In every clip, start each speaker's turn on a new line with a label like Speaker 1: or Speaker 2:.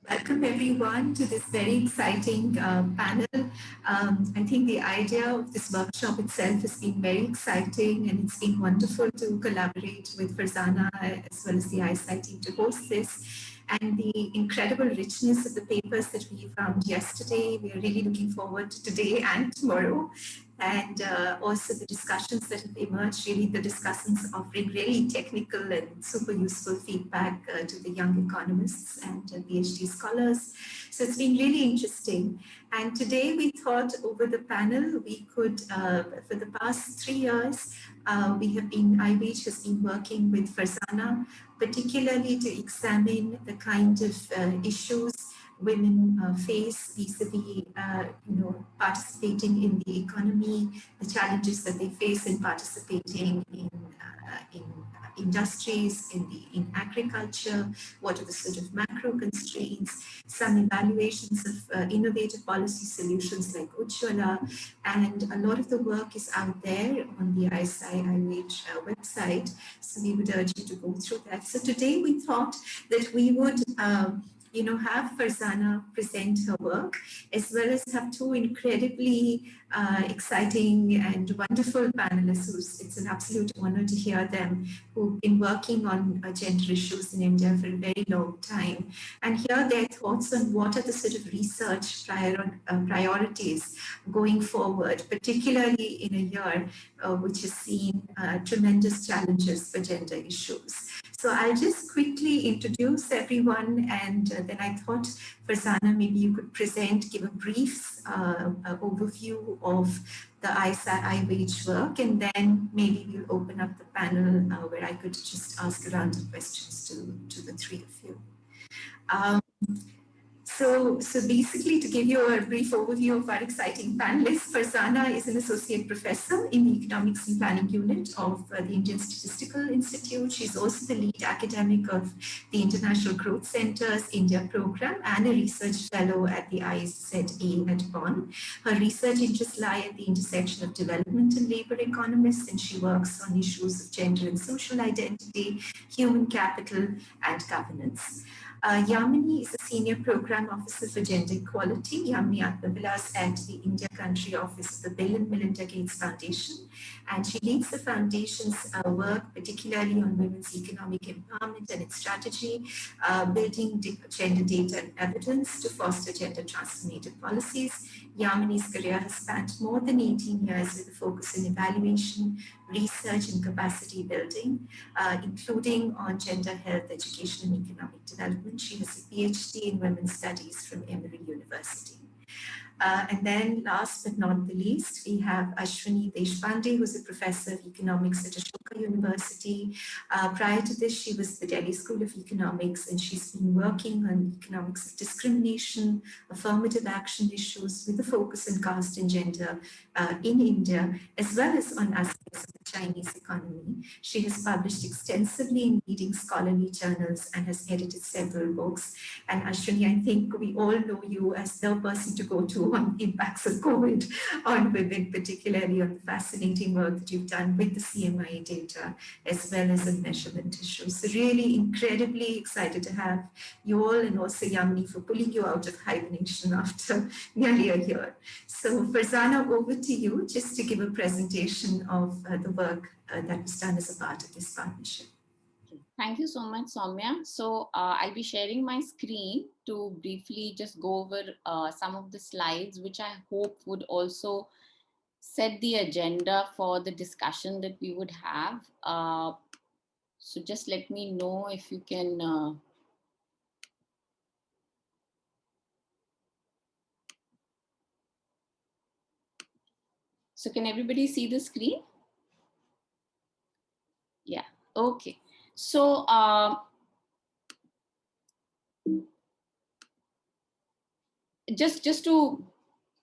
Speaker 1: Welcome everyone to this very exciting panel. I think the idea of this workshop itself has been very exciting, and it's been wonderful to collaborate with Farzana as well as the ISI team to host this. And the incredible richness of the papers that we found yesterday, we are really looking forward to today and tomorrow. And also the discussions that have emerged, really the discussions offering really technical and super useful feedback to the young economists and PhD scholars. So it's been really interesting. And today we thought over the panel, we could, for the past 3 years, IWWAGE has been working with Farzana, particularly to examine the kind of issues women face vis-a-vis, participating in the economy, the challenges that they face in participating in industries, in agriculture, what are the sort of macro constraints, some evaluations of innovative policy solutions like Ujjwala, and a lot of the work is out there on the IWWAGE website, so we would urge you to go through that. So today we thought that we would have Farzana present her work, as well as have two incredibly exciting and wonderful panelists. It's an absolute honor to hear them, who've been working on gender issues in India for a very long time, and hear their thoughts on what are the sort of research priorities going forward, particularly in a year which has seen tremendous challenges for gender issues. So I'll just quickly introduce everyone, and then I thought, Farzana, maybe you could give a brief overview of the IWWAGE work, and then maybe we'll open up the panel where I could just ask a round of questions to the three of you. So basically, to give you a brief overview of our exciting panelists, Farzana is an associate professor in the Economics and Planning Unit of the Indian Statistical Institute. She's also the lead academic of the International Growth Center's India program and a research fellow at the IZA at Bonn. Her research interests lie at the intersection of development and labor economists, and she works on issues of gender and social identity, human capital, and governance. Yamini is a senior program officer for gender equality, Yamini Atmavilas, at the India Country Office of the Bill and Melinda Gates Foundation. And she leads the foundation's work, particularly on women's economic empowerment and its strategy, building gender data and evidence to foster gender transformative policies. Yamini's career has spanned more than 18 years with a focus in evaluation, research, and capacity building, including on gender health, education, and economic development. She has a PhD in women's studies from Emory University. And then last but not the least, we have Ashwini Deshpande, who's a professor of economics at Ashoka University. Prior to this, she was at the Delhi School of Economics, and she's been working on economics of discrimination, affirmative action issues with a focus on caste and gender in India, as well as on aspects of the Chinese economy. She has published extensively in leading scholarly journals and has edited several books. And Ashwini, I think we all know you as the person to go to on impacts of COVID on women, particularly on the fascinating work that you've done with the CMI data, as well as on measurement issues. So really incredibly excited to have you all, and also Yamini for pulling you out of hibernation after nearly a year. So Farzana, over to you, just to give a presentation of the work that was done as a part of this partnership.
Speaker 2: Thank you so much, Soumya. So I'll be sharing my screen to briefly just go over some of the slides, which I hope would also set the agenda for the discussion that we would have. So just let me know if you can. So can everybody see the screen? Yeah, okay. So just to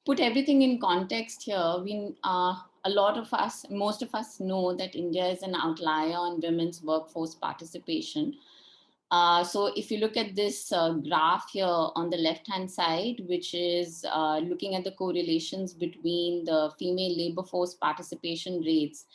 Speaker 2: put everything in context here, a lot of us, most of us know that India is an outlier on women's workforce participation. So if you look at this graph here on the left-hand side, which is looking at the correlations between the female labor force participation rates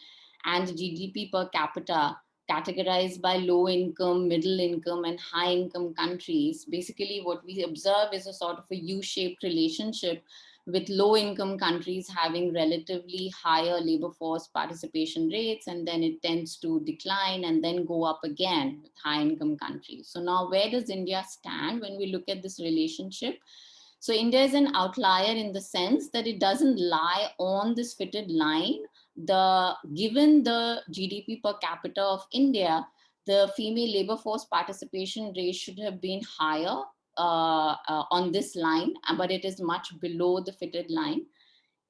Speaker 2: and GDP per capita categorized by low income, middle income, and high income countries, basically what we observe is a sort of a U-shaped relationship, with low income countries having relatively higher labor force participation rates, and then it tends to decline and then go up again with high income countries. So now where does India stand when we look at this relationship? So India is an outlier in the sense that it doesn't lie on this fitted line. Given the GDP per capita of India, the female labor force participation rate should have been higher on this line, but it is much below the fitted line.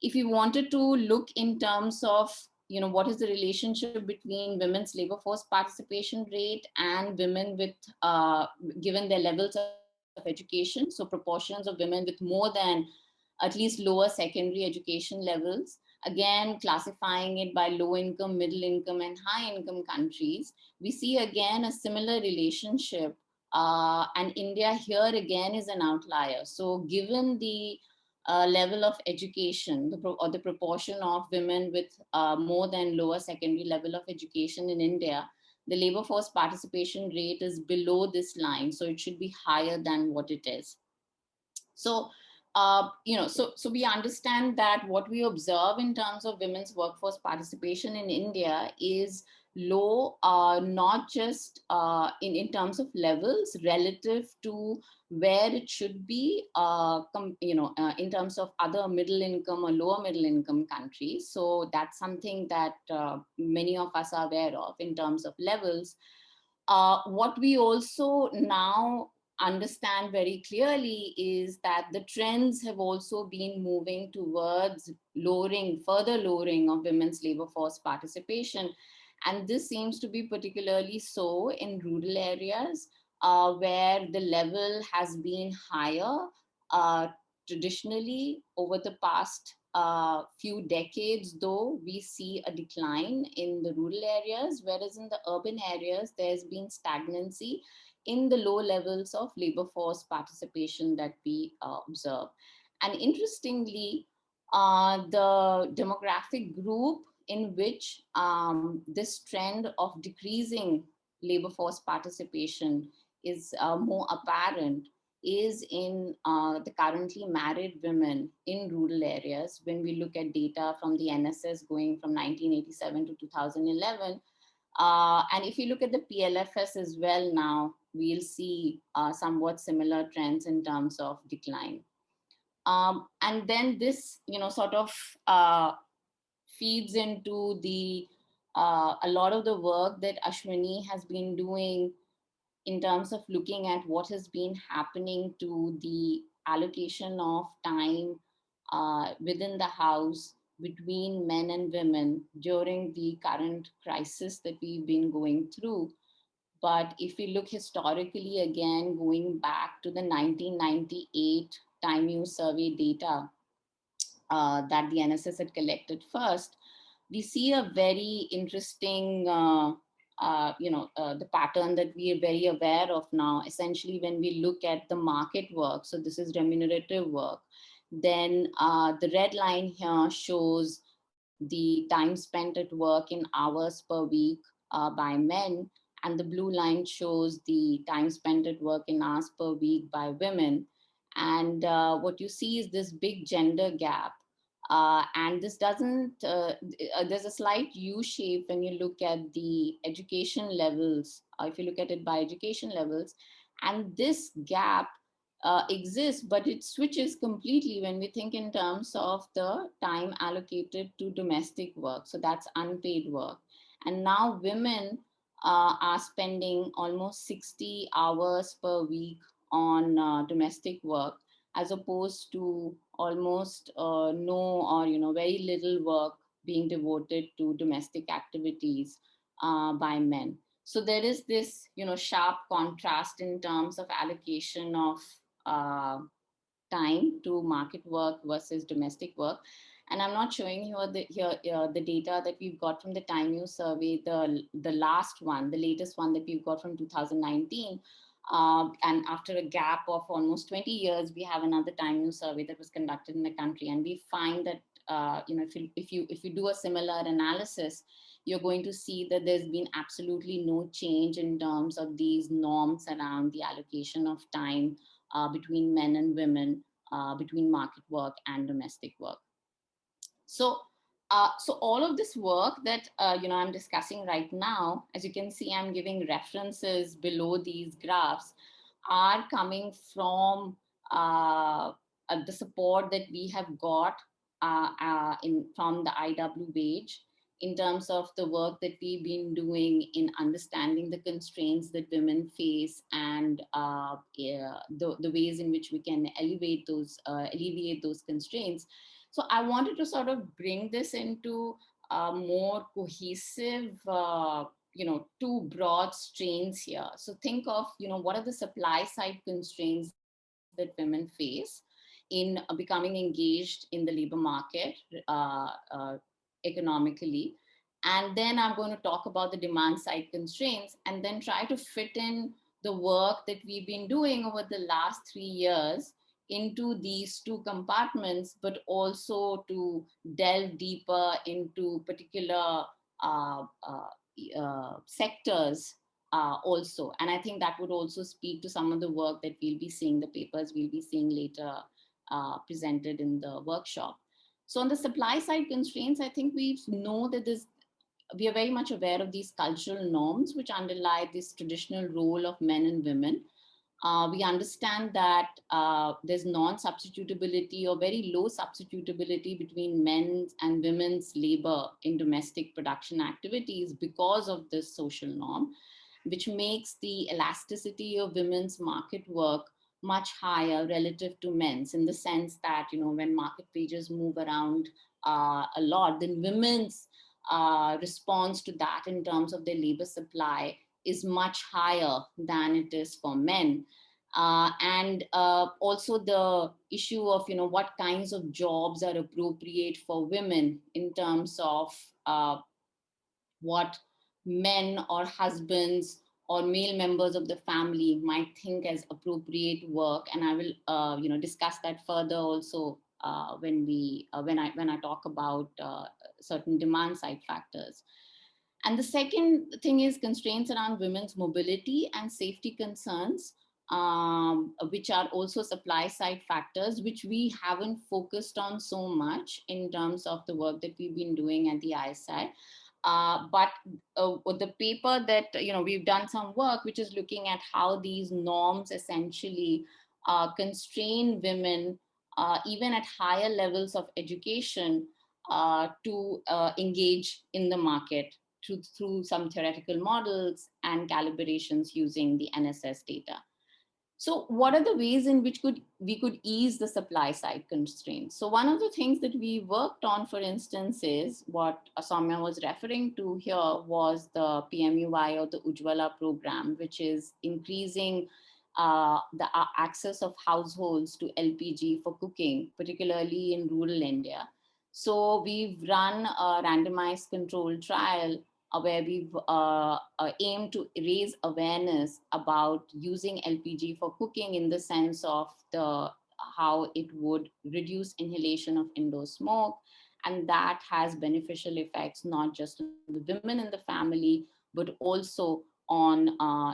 Speaker 2: If you wanted to look in terms of, what is the relationship between women's labor force participation rate and women with, given their levels of education, so proportions of women with more than at least lower secondary education levels, again classifying it by low income, middle income, and high income countries, we see again a similar relationship. And India here again is an outlier. So given the level of education, or the proportion of women with more than lower secondary level of education in India, the labor force participation rate is below this line. So it should be higher than what it is. So, so we understand that what we observe in terms of women's workforce participation in India is low, not just in terms of levels relative to where it should be, in terms of other middle income or lower middle income countries. So that's something that many of us are aware of in terms of levels. What we also now understand very clearly is that the trends have also been moving towards further lowering of women's labor force participation. And this seems to be particularly so in rural areas, where the level has been higher traditionally over the past few decades. Though we see a decline in the rural areas, whereas in the urban areas, there's been stagnancy in the low levels of labor force participation that we observe. And interestingly, the demographic group in which this trend of decreasing labor force participation is more apparent is in the currently married women in rural areas. When we look at data from the NSS going from 1987 to 2011, and if you look at the PLFS as well now, we'll see somewhat similar trends in terms of decline. And then this, sort of feeds into a lot of the work that Ashwini has been doing in terms of looking at what has been happening to the allocation of time within the house between men and women during the current crisis that we've been going through. But if we look historically, again, going back to the 1998 time use survey data that the NSS had collected first, we see a very interesting, the pattern that we are very aware of now. Essentially, when we look at the market work, so this is remunerative work, then the red line here shows the time spent at work in hours per week by men, and the blue line shows the time spent at work in hours per week by women. And what you see is this big gender gap. And this doesn't, there's a slight U shape when you look at the education levels, if you look at it by education levels. And this gap exists, but it switches completely when we think in terms of the time allocated to domestic work. So that's unpaid work. And now women are spending almost 60 hours per week on domestic work, as opposed to almost no or very little work being devoted to domestic activities by men. So there is this sharp contrast in terms of allocation of time to market work versus domestic work. And I'm not showing you the data that we've got from the Time Use survey, the last one, the latest one that we've got from 2019. And after a gap of almost 20 years, we have another Time Use survey that was conducted in the country. And we find that if you do a similar analysis, you're going to see that there's been absolutely no change in terms of these norms around the allocation of time between men and women, between market work and domestic work. So, so all of this work that I'm discussing right now, as you can see, I'm giving references below these graphs, are coming from the support that we have got from the IWWAGE in terms of the work that we've been doing in understanding the constraints that women face and the ways in which we can alleviate those constraints. So I wanted to sort of bring this into a more cohesive, two broad strains here. So think of, what are the supply side constraints that women face in becoming engaged in the labor market economically. And then I'm going to talk about the demand side constraints and then try to fit in the work that we've been doing over the last 3 years into these two compartments, but also to delve deeper into particular sectors also. And I think that would also speak to some of the work that we'll be seeing, the papers we'll be seeing later presented in the workshop. So on the supply side constraints, I think we know that we are very much aware of these cultural norms which underlie this traditional role of men and women. We understand that there's non-substitutability or very low substitutability between men's and women's labor in domestic production activities because of this social norm, which makes the elasticity of women's market work much higher relative to men's, in the sense that, when market wages move around a lot, then women's response to that in terms of their labor supply is much higher than it is for men. And also the issue of, what kinds of jobs are appropriate for women in terms of what men or husbands or male members of the family might think as appropriate work. And I will, discuss that further also when I talk about certain demand side factors. And the second thing is constraints around women's mobility and safety concerns, which are also supply side factors, which we haven't focused on so much in terms of the work that we've been doing at the ISI. But the paper that, we've done some work, which is looking at how these norms essentially constrain women, even at higher levels of education, to engage in the market through some theoretical models and calibrations using the NSS data. So what are the ways in which we could ease the supply side constraints? So one of the things that we worked on, for instance, is what Soumya was referring to here was the PMUI or the Ujjwala program, which is increasing the access of households to LPG for cooking, particularly in rural India. So we've run a randomized controlled trial where we've aimed to raise awareness about using LPG for cooking in the sense of how it would reduce inhalation of indoor smoke. And that has beneficial effects, not just on the women in the family, but also on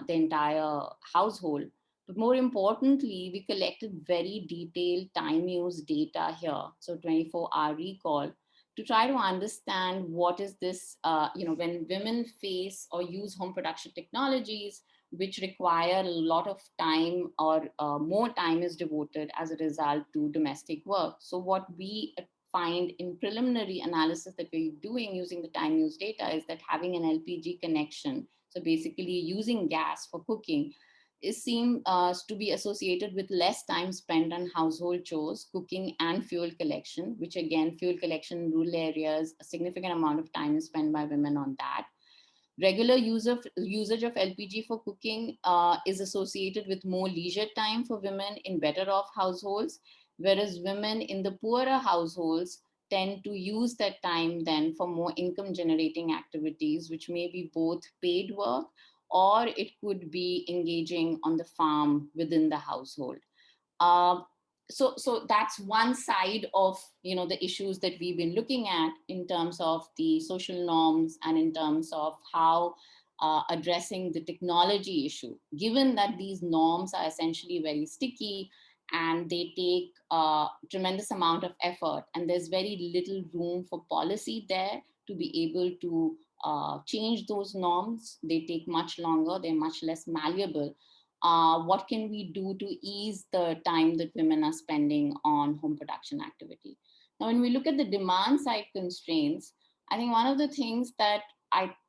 Speaker 2: the entire household. But more importantly, we collected very detailed time use data here, so 24-hour recall, to try to understand what is this, when women face or use home production technologies, which require a lot of time or more time is devoted as a result to domestic work. So what we find in preliminary analysis that we're doing using the time use data is that having an LPG connection, so basically using gas for cooking, is seen to be associated with less time spent on household chores, cooking, and fuel collection, which again, fuel collection in rural areas, a significant amount of time is spent by women on that. Regular usage of LPG for cooking is associated with more leisure time for women in better off households, whereas women in the poorer households tend to use that time then for more income generating activities, which may be both paid work or it could be engaging on the farm within the household. so that's one side of, the issues that we've been looking at in terms of the social norms and in terms of how addressing the technology issue, given that these norms are essentially very sticky and they take a tremendous amount of effort, and there's very little room for policy there to be able to change those norms. They take much longer, they're much less malleable. What can we do to ease the time that women are spending on home production activity? Now, when we look at the demand side constraints, I think one of the things that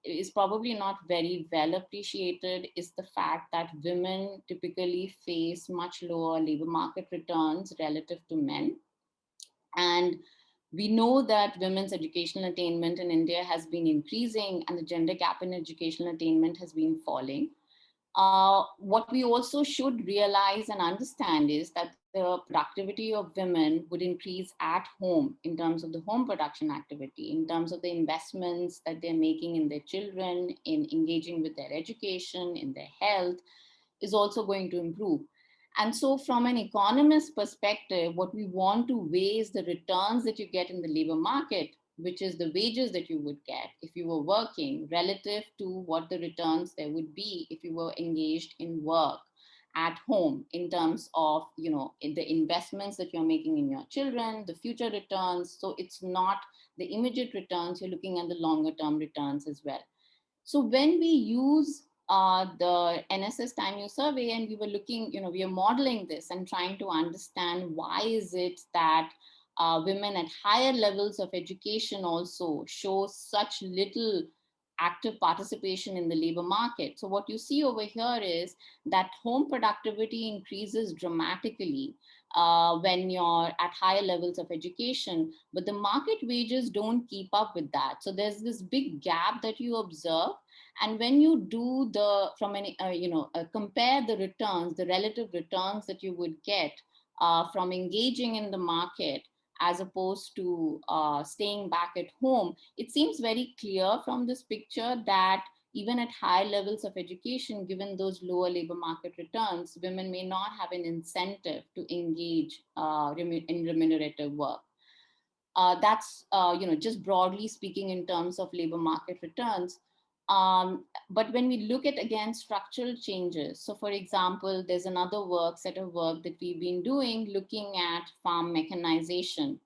Speaker 2: is probably not very well appreciated is the fact that women typically face much lower labor market returns relative to men. And we know that women's educational attainment in India has been increasing and the gender gap in educational attainment has been falling. What we also should realize and understand is that the productivity of women would increase at home in terms of the home production activity, in terms of the investments that they're making in their children, in engaging with their education, in their health, is also going to improve. And so from an economist perspective, what we want to weigh is the returns that you get in the labor market, which is the wages that you would get if you were working, relative to what the returns there would be if you were engaged in work at home, in terms of, in the investments that you're making in your children, the future returns. So it's not the immediate returns, you're looking at the longer term returns as well. So when we use the NSS time use survey, and we were looking, we are modeling this and trying to understand why is it that women at higher levels of education also show such little active participation in the labor market. So what you see over here is that home productivity increases dramatically when you're at higher levels of education, but the market wages don't keep up with that. So there's this big gap that you observe. And when you do compare the returns, the relative returns that you would get from engaging in the market as opposed to staying back at home, it seems very clear from this picture that even at high levels of education, given those lower labor market returns, women may not have an incentive to engage in remunerative work. That's just broadly speaking in terms of labor market returns. But when we look at, again, structural changes, so for example, there's another set of work that we've been doing looking at farm mechanization.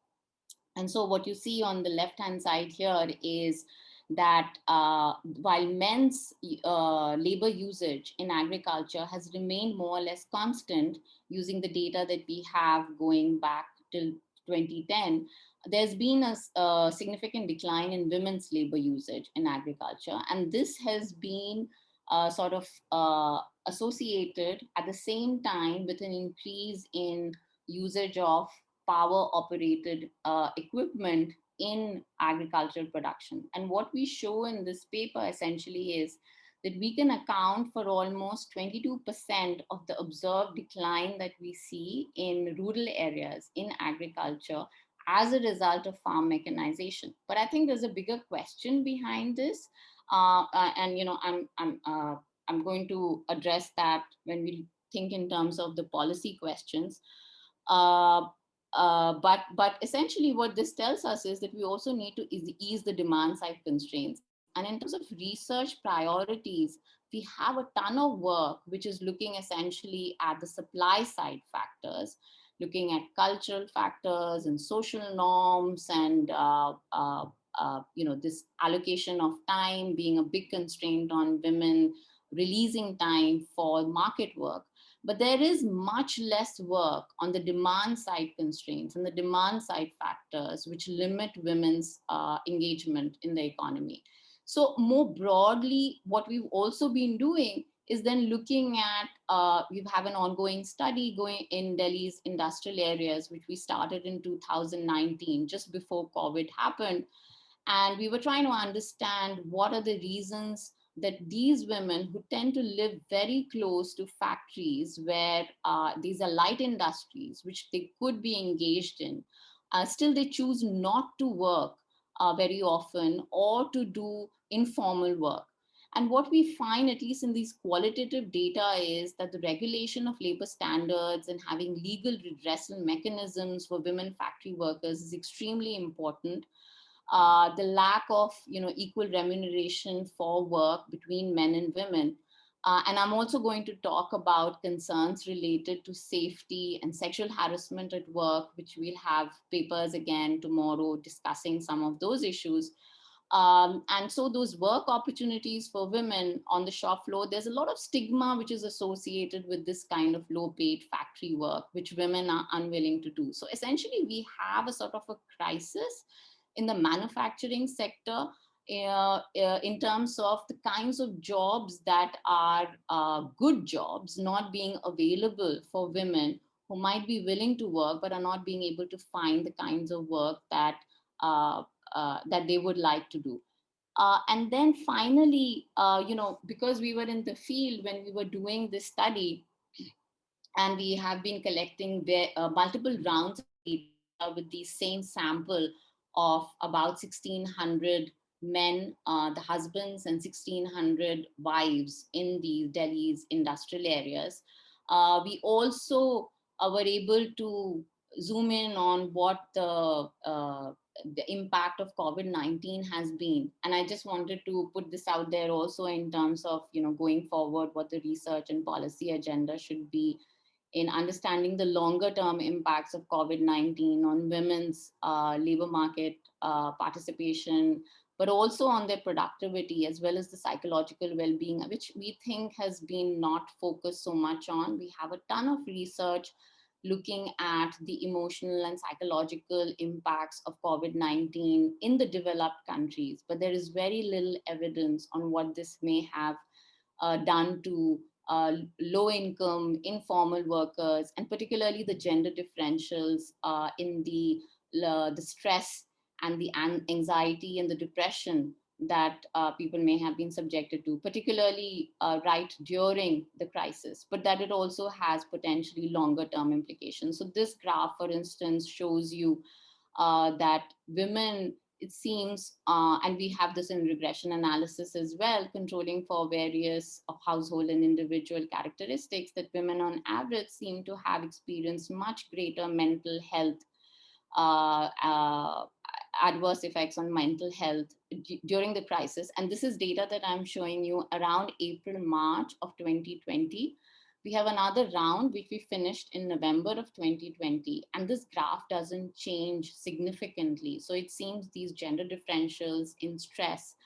Speaker 2: And so what you see on the left-hand side here is that while men's labor usage in agriculture has remained more or less constant using the data that we have going back till 2010, there's been a significant decline in women's labor usage in agriculture. And this has been associated at the same time with an increase in usage of power operated equipment in agricultural production. And what we show in this paper essentially is that we can account for almost 22% of the observed decline that we see in rural areas in agriculture as a result of farm mechanization. But I think there's a bigger question behind this. I'm going to address that when we think in terms of the policy questions. But essentially what this tells us is that we also need to ease the demand side constraints. And in terms of research priorities, we have a ton of work which is looking essentially at the supply side factors, looking at cultural factors and social norms and this allocation of time being a big constraint on women releasing time for market work. But there is much less work on the demand side constraints and the demand side factors which limit women's engagement in the economy. So more broadly, what we've also been doing is then looking at, we have an ongoing study going in Delhi's industrial areas, which we started in 2019, just before COVID happened. And we were trying to understand what are the reasons that these women who tend to live very close to factories where these are light industries, which they could be engaged in, still they choose not to work very often or to do informal work. And what we find, at least in these qualitative data, is that the regulation of labor standards and having legal redressal mechanisms for women factory workers is extremely important. The lack of equal remuneration for work between men and women. And I'm also going to talk about concerns related to safety and sexual harassment at work, which we'll have papers again tomorrow discussing some of those issues. And so those work opportunities for women on the shop floor, there's a lot of stigma which is associated with this kind of low paid factory work, which women are unwilling to do. So essentially we have a sort of a crisis in the manufacturing sector in terms of the kinds of jobs that are good jobs not being available for women who might be willing to work but are not being able to find the kinds of work that that they would like to do. And then finally, because we were in the field when we were doing this study, and we have been collecting multiple rounds of data with the same sample of about 1,600 men, the husbands, and 1,600 wives in the Delhi's industrial areas. We also were able to zoom in on what the impact of COVID-19 has been. And I just wanted to put this out there also in terms of, going forward, what the research and policy agenda should be in understanding the longer term impacts of COVID-19 on women's labor market participation, but also on their productivity as well as the psychological well-being, which we think has been not focused so much on. We have a ton of research looking at the emotional and psychological impacts of COVID-19 in the developed countries, but there is very little evidence on what this may have done to low-income, informal workers, and particularly the gender differentials in the stress and the anxiety and the depression that people may have been subjected to, particularly right during the crisis, but that it also has potentially longer-term implications. So this graph, for instance, shows you that women, it seems, and we have this in regression analysis as well, controlling for various household and individual characteristics, that women on average seem to have experienced much greater mental health, adverse effects on mental health during the crisis. And this is data that I'm showing you around April, March of 2020. We have another round, which we finished in November of 2020, and this graph doesn't change significantly. So it seems these gender differentials in stress,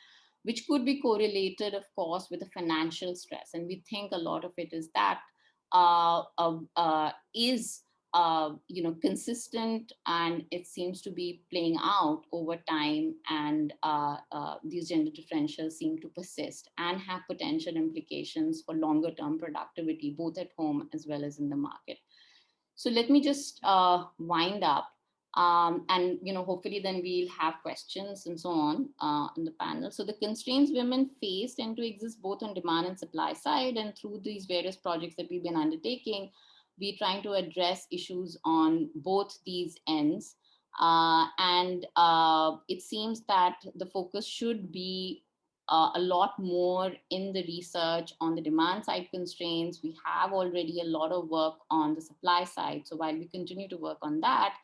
Speaker 2: which could be correlated, of course, with the financial stress. And we think a lot of it is that consistent, and it seems to be playing out over time. And these gender differentials seem to persist and have potential implications for longer term productivity, both at home as well as in the market. So let me just wind up. And hopefully then we'll have questions and so on in the panel. So the constraints women face tend to exist both on demand and supply side, and through these various projects that we've been undertaking, we're trying to address issues on both these ends. And it seems that the focus should be a lot more in the research on the demand side constraints. We have already a lot of work on the supply side. So while we continue to work on that,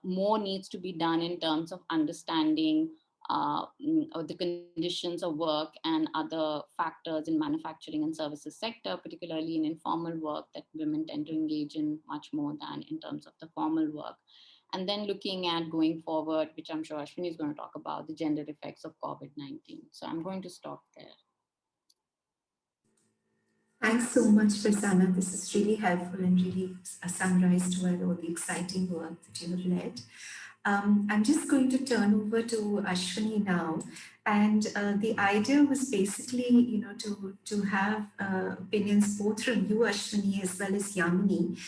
Speaker 2: more needs to be done in terms of understanding the conditions of work and other factors in manufacturing and services sector, particularly in informal work that women tend to engage in much more than in terms of the formal work. And then looking at going forward, which I'm sure Ashwini is going to talk about, the gender effects of COVID-19. So I'm going to stop there.
Speaker 1: Thanks so much, Farzana. This is really helpful and really summarized well all the exciting work that you have led. I'm just going to turn over to Ashwini now. And the idea was basically, to have opinions both from you, Ashwini, as well as Yamini.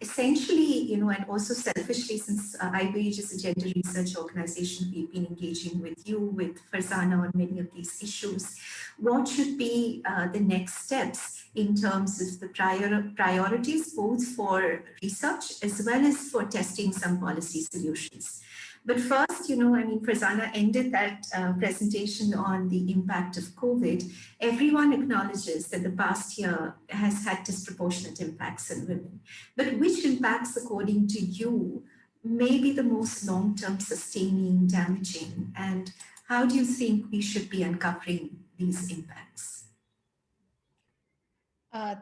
Speaker 1: Essentially, and also selfishly, since IWWAGE is a gender research organization, we've been engaging with you, with Farzana on many of these issues. What should be the next steps in terms of the priorities, both for research as well as for testing some policy solutions? But first, Farzana ended that presentation on the impact of COVID. Everyone acknowledges that the past year has had disproportionate impacts on women. But which impacts, according to you, may be the most long-term sustaining, damaging, and how do you think we should be uncovering these impacts?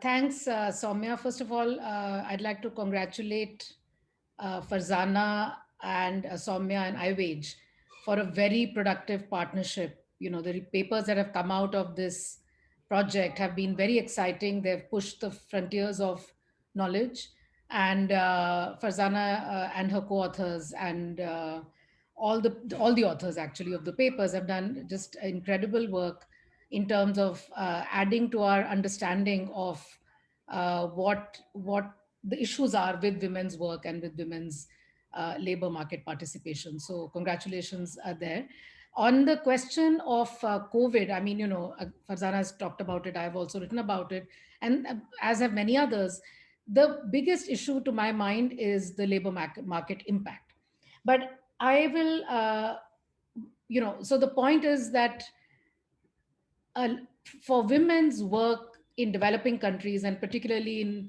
Speaker 3: Thanks, Soumya. First of all, I'd like to congratulate Farzana and Soumya and IWAGE for a very productive partnership. The papers that have come out of this project have been very exciting. They've pushed the frontiers of knowledge, and Farzana and her co-authors and all the authors actually of the papers have done just incredible work in terms of adding to our understanding of what the issues are with women's work and with women's labor market participation. So congratulations there. On the question of COVID, Farzana has talked about it. I've also written about it, and as have many others. The biggest issue to my mind is the labor market impact. But I will, so the point is that uh, for women's work in developing countries, and particularly in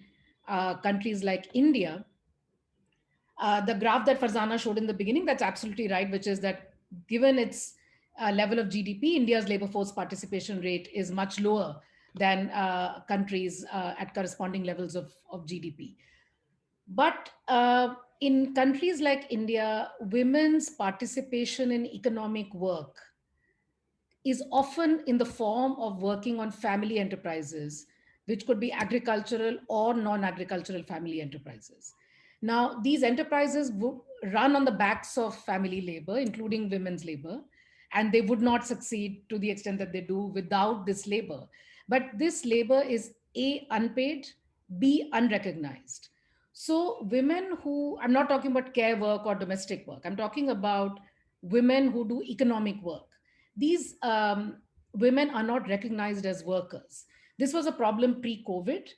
Speaker 3: countries like India, the graph that Farzana showed in the beginning, that's absolutely right, which is that given its level of GDP, India's labor force participation rate is much lower than countries at corresponding levels of GDP. But in countries like India, women's participation in economic work is often in the form of working on family enterprises, which could be agricultural or non agricultural family enterprises. Now, these enterprises would run on the backs of family labor, including women's labor, and they would not succeed to the extent that they do without this labor. But this labor is A, unpaid, B, unrecognized. So, women who, I'm not talking about care work or domestic work, I'm talking about women who do economic work. These women are not recognized as workers. This was a problem pre COVID,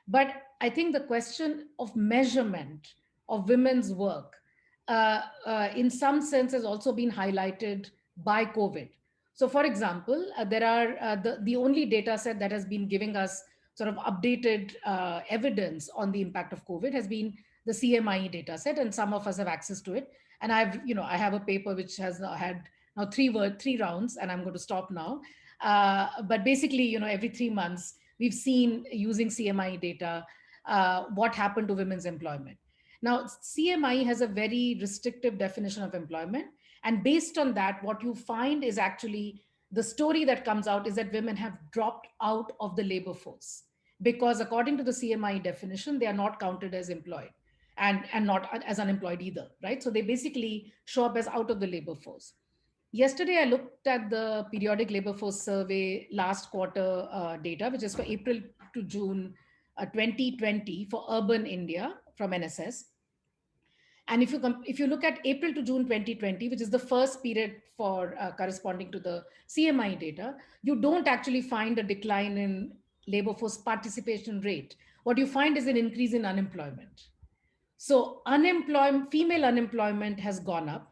Speaker 3: but I think the question of measurement of women's work, in some sense, has also been highlighted by COVID. So, for example, there are the only data set that has been giving us sort of updated evidence on the impact of COVID has been the CMIE data set, and some of us have access to it. And I have a paper which has had now three rounds, and I'm going to stop now. But basically, every 3 months, we've seen using CMI data what happened to women's employment. Now, CMI has a very restrictive definition of employment. And based on that, what you find is actually the story that comes out is that women have dropped out of the labor force because according to the CMI definition, they are not counted as employed and not as unemployed either, right? So they basically show up as out of the labor force. Yesterday, I looked at the periodic labor force survey last quarter data, which is for April to June 2020 for urban India from NSS. And if you look at April to June 2020, which is the first period for corresponding to the CMI data, you don't actually find a decline in labor force participation rate. What you find is an increase in unemployment. So female unemployment has gone up.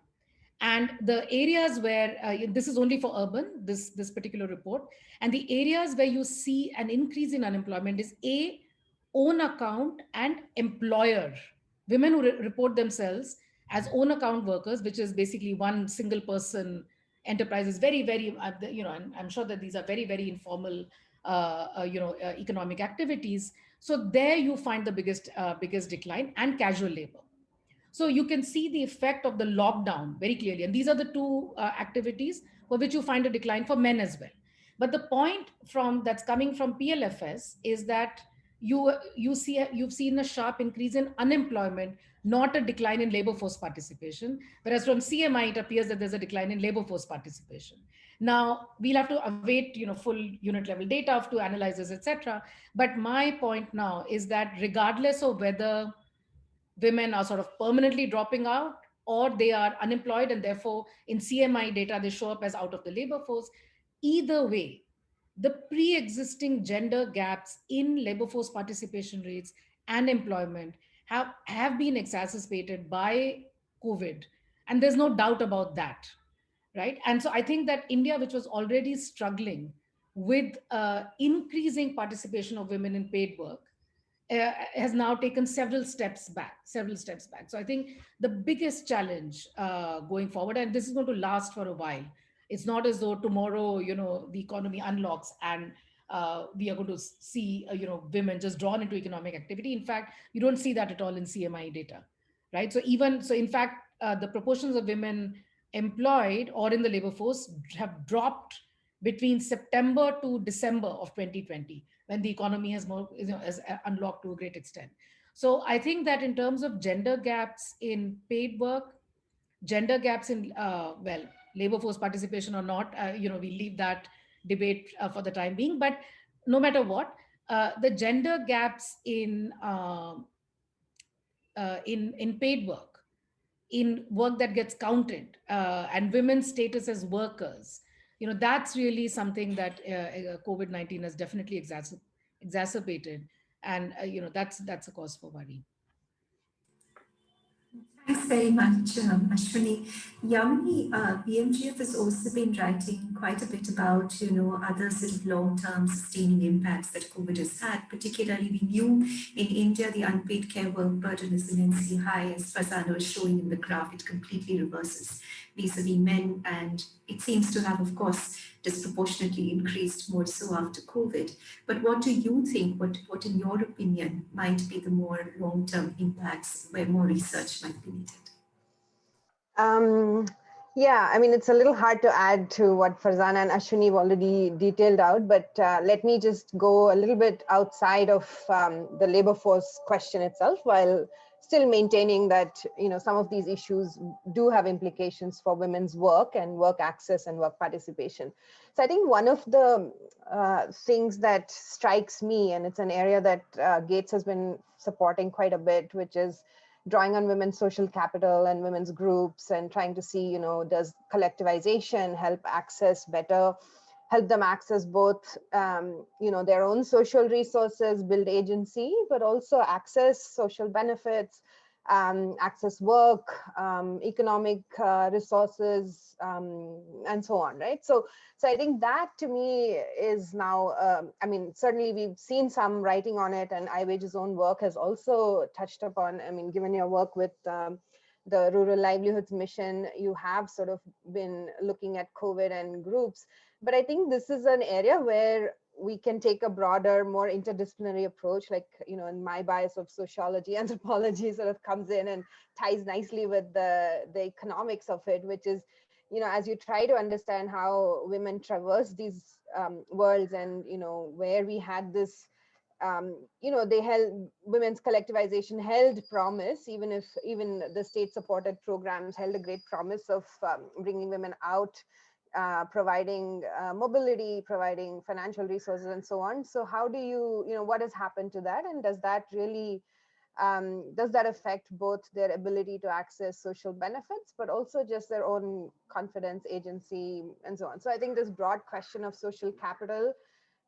Speaker 3: And the areas where this is only for urban, this particular report, and the areas where you see an increase in unemployment is A, own account and employer. Women who report themselves as own account workers, which is basically one single person enterprise, is very, very, and I'm sure that these are very, very informal, economic activities. So there you find the biggest decline, and casual labor. So you can see the effect of the lockdown very clearly. And these are the two activities for which you find a decline for men as well. But the point that's coming from PLFS is that you've seen a sharp increase in unemployment, not a decline in labor force participation. Whereas from CMI, it appears that there's a decline in labor force participation. Now we'll have to await, full unit level data to analyze this, etc. But my point now is that regardless of whether women are sort of permanently dropping out or they are unemployed and therefore in CMI data they show up as out of the labor force, either way, the pre-existing gender gaps in labor force participation rates and employment have been exacerbated by COVID. And there's no doubt about that, right? And so I think that India, which was already struggling with increasing participation of women in paid work, has now taken several steps back. So I think the biggest challenge going forward, and this is going to last for a while, it's not as though tomorrow, the economy unlocks and we are going to see, women just drawn into economic activity. In fact, you don't see that at all in CMI data, right? So in fact, the proportions of women employed or in the labor force have dropped between September to December of 2020, when the economy has has unlocked to a great extent. So I think that in terms of gender gaps in paid work, gender gaps in labor force participation or not, we leave that debate for the time being. But no matter what, the gender gaps in paid work, in work that gets counted, and women's status as workers, that's really something that COVID-19 has definitely exacerbated, and that's a cause for worry.
Speaker 1: Thanks very much, Ashwini. Yamini, BMGF has also been writing quite a bit about, other sort of long-term sustaining impacts that COVID has had. Particularly, we knew in India the unpaid care work burden is immensely high, as Farzana was showing in the graph. It completely reverses vis-a-vis men, and it seems to have, of course, disproportionately increased more so after COVID. But what do you think, what in your opinion might be the more long-term impacts where more research might be needed?
Speaker 4: Um, yeah, I mean, it's a little hard to add to what Farzana and Ashwini have already detailed out, but let me just go a little bit outside of the labor force question itself, while still maintaining that, some of these issues do have implications for women's work and work access and work participation. So I think one of the things that strikes me, and it's an area that Gates has been supporting quite a bit, which is drawing on women's social capital and women's groups and trying to see, does collectivization help them access both, their own social resources, build agency, but also access social benefits, access work, economic resources, and so on, right? So I think that to me is now, certainly we've seen some writing on it, and IWWAGE's own work has also touched upon, given your work with the Rural Livelihoods Mission, you have sort of been looking at COVID and groups. But I think this is an area where we can take a broader, more interdisciplinary approach, like, in my bias of sociology, anthropology sort of comes in and ties nicely with the economics of it, which is, as you try to understand how women traverse these worlds, and, where we had this, women's collectivization held promise, even the state supported programs held a great promise of bringing women out, providing mobility, providing financial resources, and so on. So how do you, what has happened to that? And does that really, does that affect both their ability to access social benefits, but also just their own confidence, agency, and so on? So I think this broad question of social capital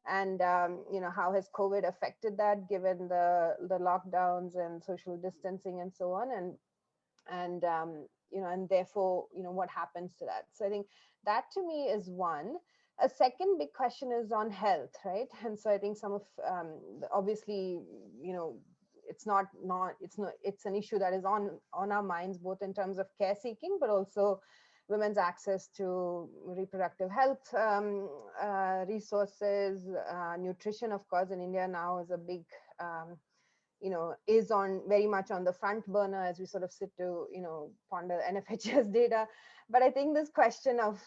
Speaker 4: and, how has COVID affected that, given the lockdowns and social distancing and so on, and therefore, what happens to that? So I think that to me is one. A second big question is on health, right? And so I think some of, obviously, it's an issue that is on our minds, both in terms of care seeking, but also women's access to reproductive health resources, nutrition, of course, in India now is a big, is very much on the front burner as we sort of sit to, ponder NFHS data. But I think this question of,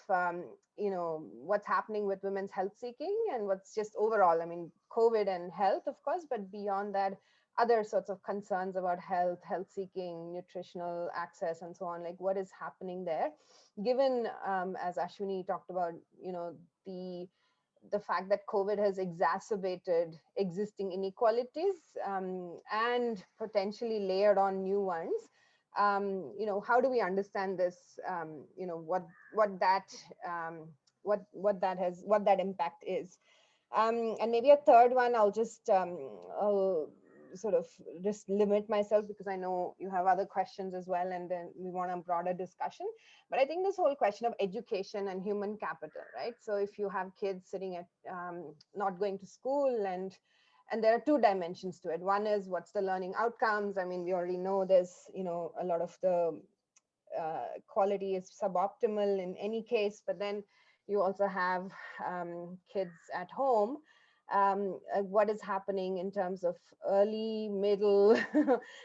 Speaker 4: what's happening with women's health seeking and what's just overall, COVID and health, of course, but beyond that, other sorts of concerns about health seeking, nutritional access, and so on, like what is happening there, given, as Ashwini talked about, the fact that COVID has exacerbated existing inequalities, and potentially layered on new ones. How do we understand this? What that impact is. And maybe a third one, I'll just sort of just limit myself because I know you have other questions as well, and then we want a broader discussion. But I think this whole question of education and human capital, right? So if you have kids sitting at not going to school, and there are two dimensions to it. One is what's the learning outcomes. I mean, we already know there's, you know, a lot of the quality is suboptimal in any case, but then you also have kids at home. What is happening in terms of early, middle,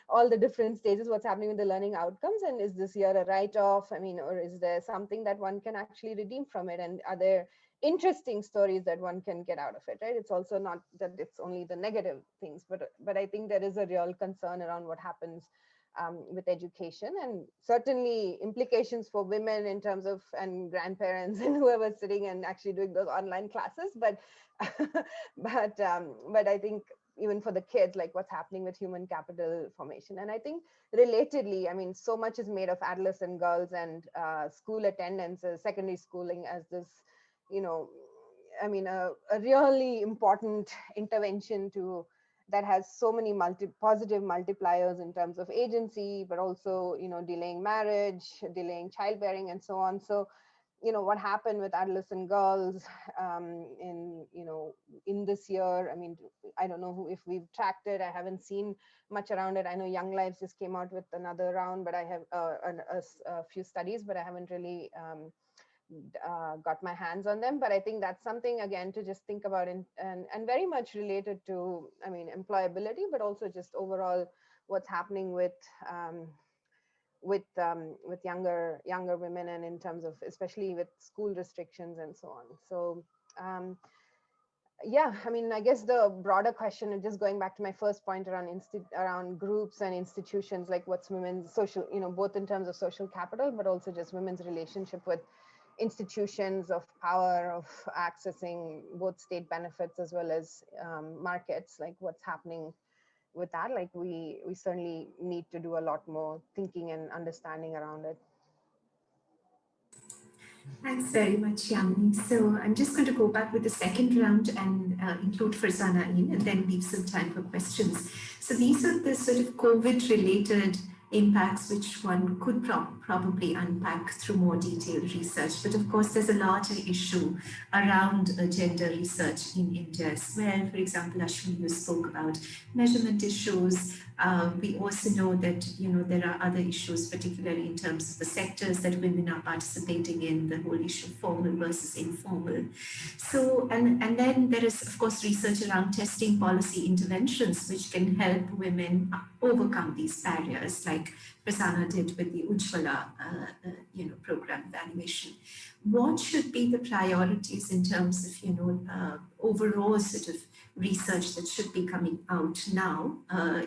Speaker 4: all the different stages, what's happening with the learning outcomes, and is this year a write-off? I mean, or is there something that one can actually redeem from it? And are there interesting stories that one can get out of it, right? It's also not that it's only the negative things, but I think there is a real concern around what happens with education, and certainly implications for women in terms of, and grandparents and whoever's sitting and actually doing those online classes. But but I think even for the kids, like what's happening with human capital formation. And I think relatedly, I mean, so much is made of adolescent girls and school attendance, secondary schooling as this, you know, I mean, a really important intervention to that has so many positive multipliers in terms of agency, but also, you know, delaying marriage, delaying childbearing, and so on. So, you know, what happened with adolescent girls in, you know, in this year, I mean, I don't know if we've tracked it. I haven't seen much around it. I know Young Lives just came out with another round, but I have a few studies, but I haven't really got my hands on them. But I think that's something, again, to just think about, and very much related to, I mean, employability, but also just overall what's happening with younger women, and in terms of especially with school restrictions and so on. So yeah, I mean, I guess the broader question, and just going back to my first point around groups and institutions, like what's women's social, you know, both in terms of social capital, but also just women's relationship with institutions of power, of accessing both state benefits as well as markets, like what's happening with that. Like we certainly need to do a lot more thinking and understanding around it.
Speaker 1: Thanks very much, Yamini. So I'm just going to go back with the second round and include Farzana in, and then leave some time for questions. So these are the sort of COVID-related impacts which one could probably unpack through more detailed research. But of course, there's a larger issue around gender research in India as well. For example, Ashwini, you spoke about measurement issues. We also know that, you know, there are other issues, particularly in terms of the sectors that women are participating in, the whole issue of formal versus informal. So, and then there is, of course, research around testing policy interventions, which can help women overcome these barriers, like Farzana did with the Ujjwala, you know, program evaluation. What should be the priorities in terms of, you know, overall sort of research that should be coming out now,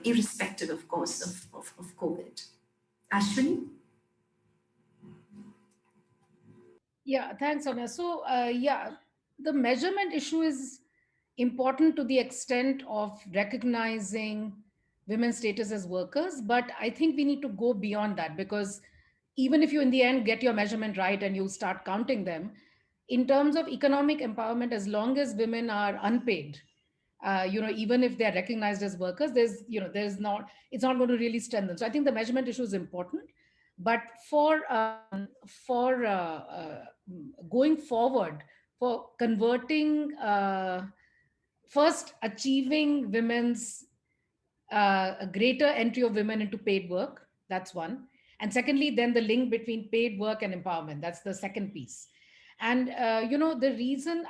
Speaker 1: irrespective, of course, of COVID? Ashwini?
Speaker 3: Yeah, thanks, Soumya. So, yeah, the measurement issue is important to the extent of recognizing women's status as workers, but I think we need to go beyond that, because even if you in the end get your measurement right and you start counting them, in terms of economic empowerment, as long as women are unpaid, you know, even if they're recognized as workers, there's not, it's not going to really strengthen. So I think the measurement issue is important, but for going forward, for converting, first achieving women's a greater entry of women into paid work, that's one. And secondly, then the link between paid work and empowerment, that's the second piece. And you know, the reason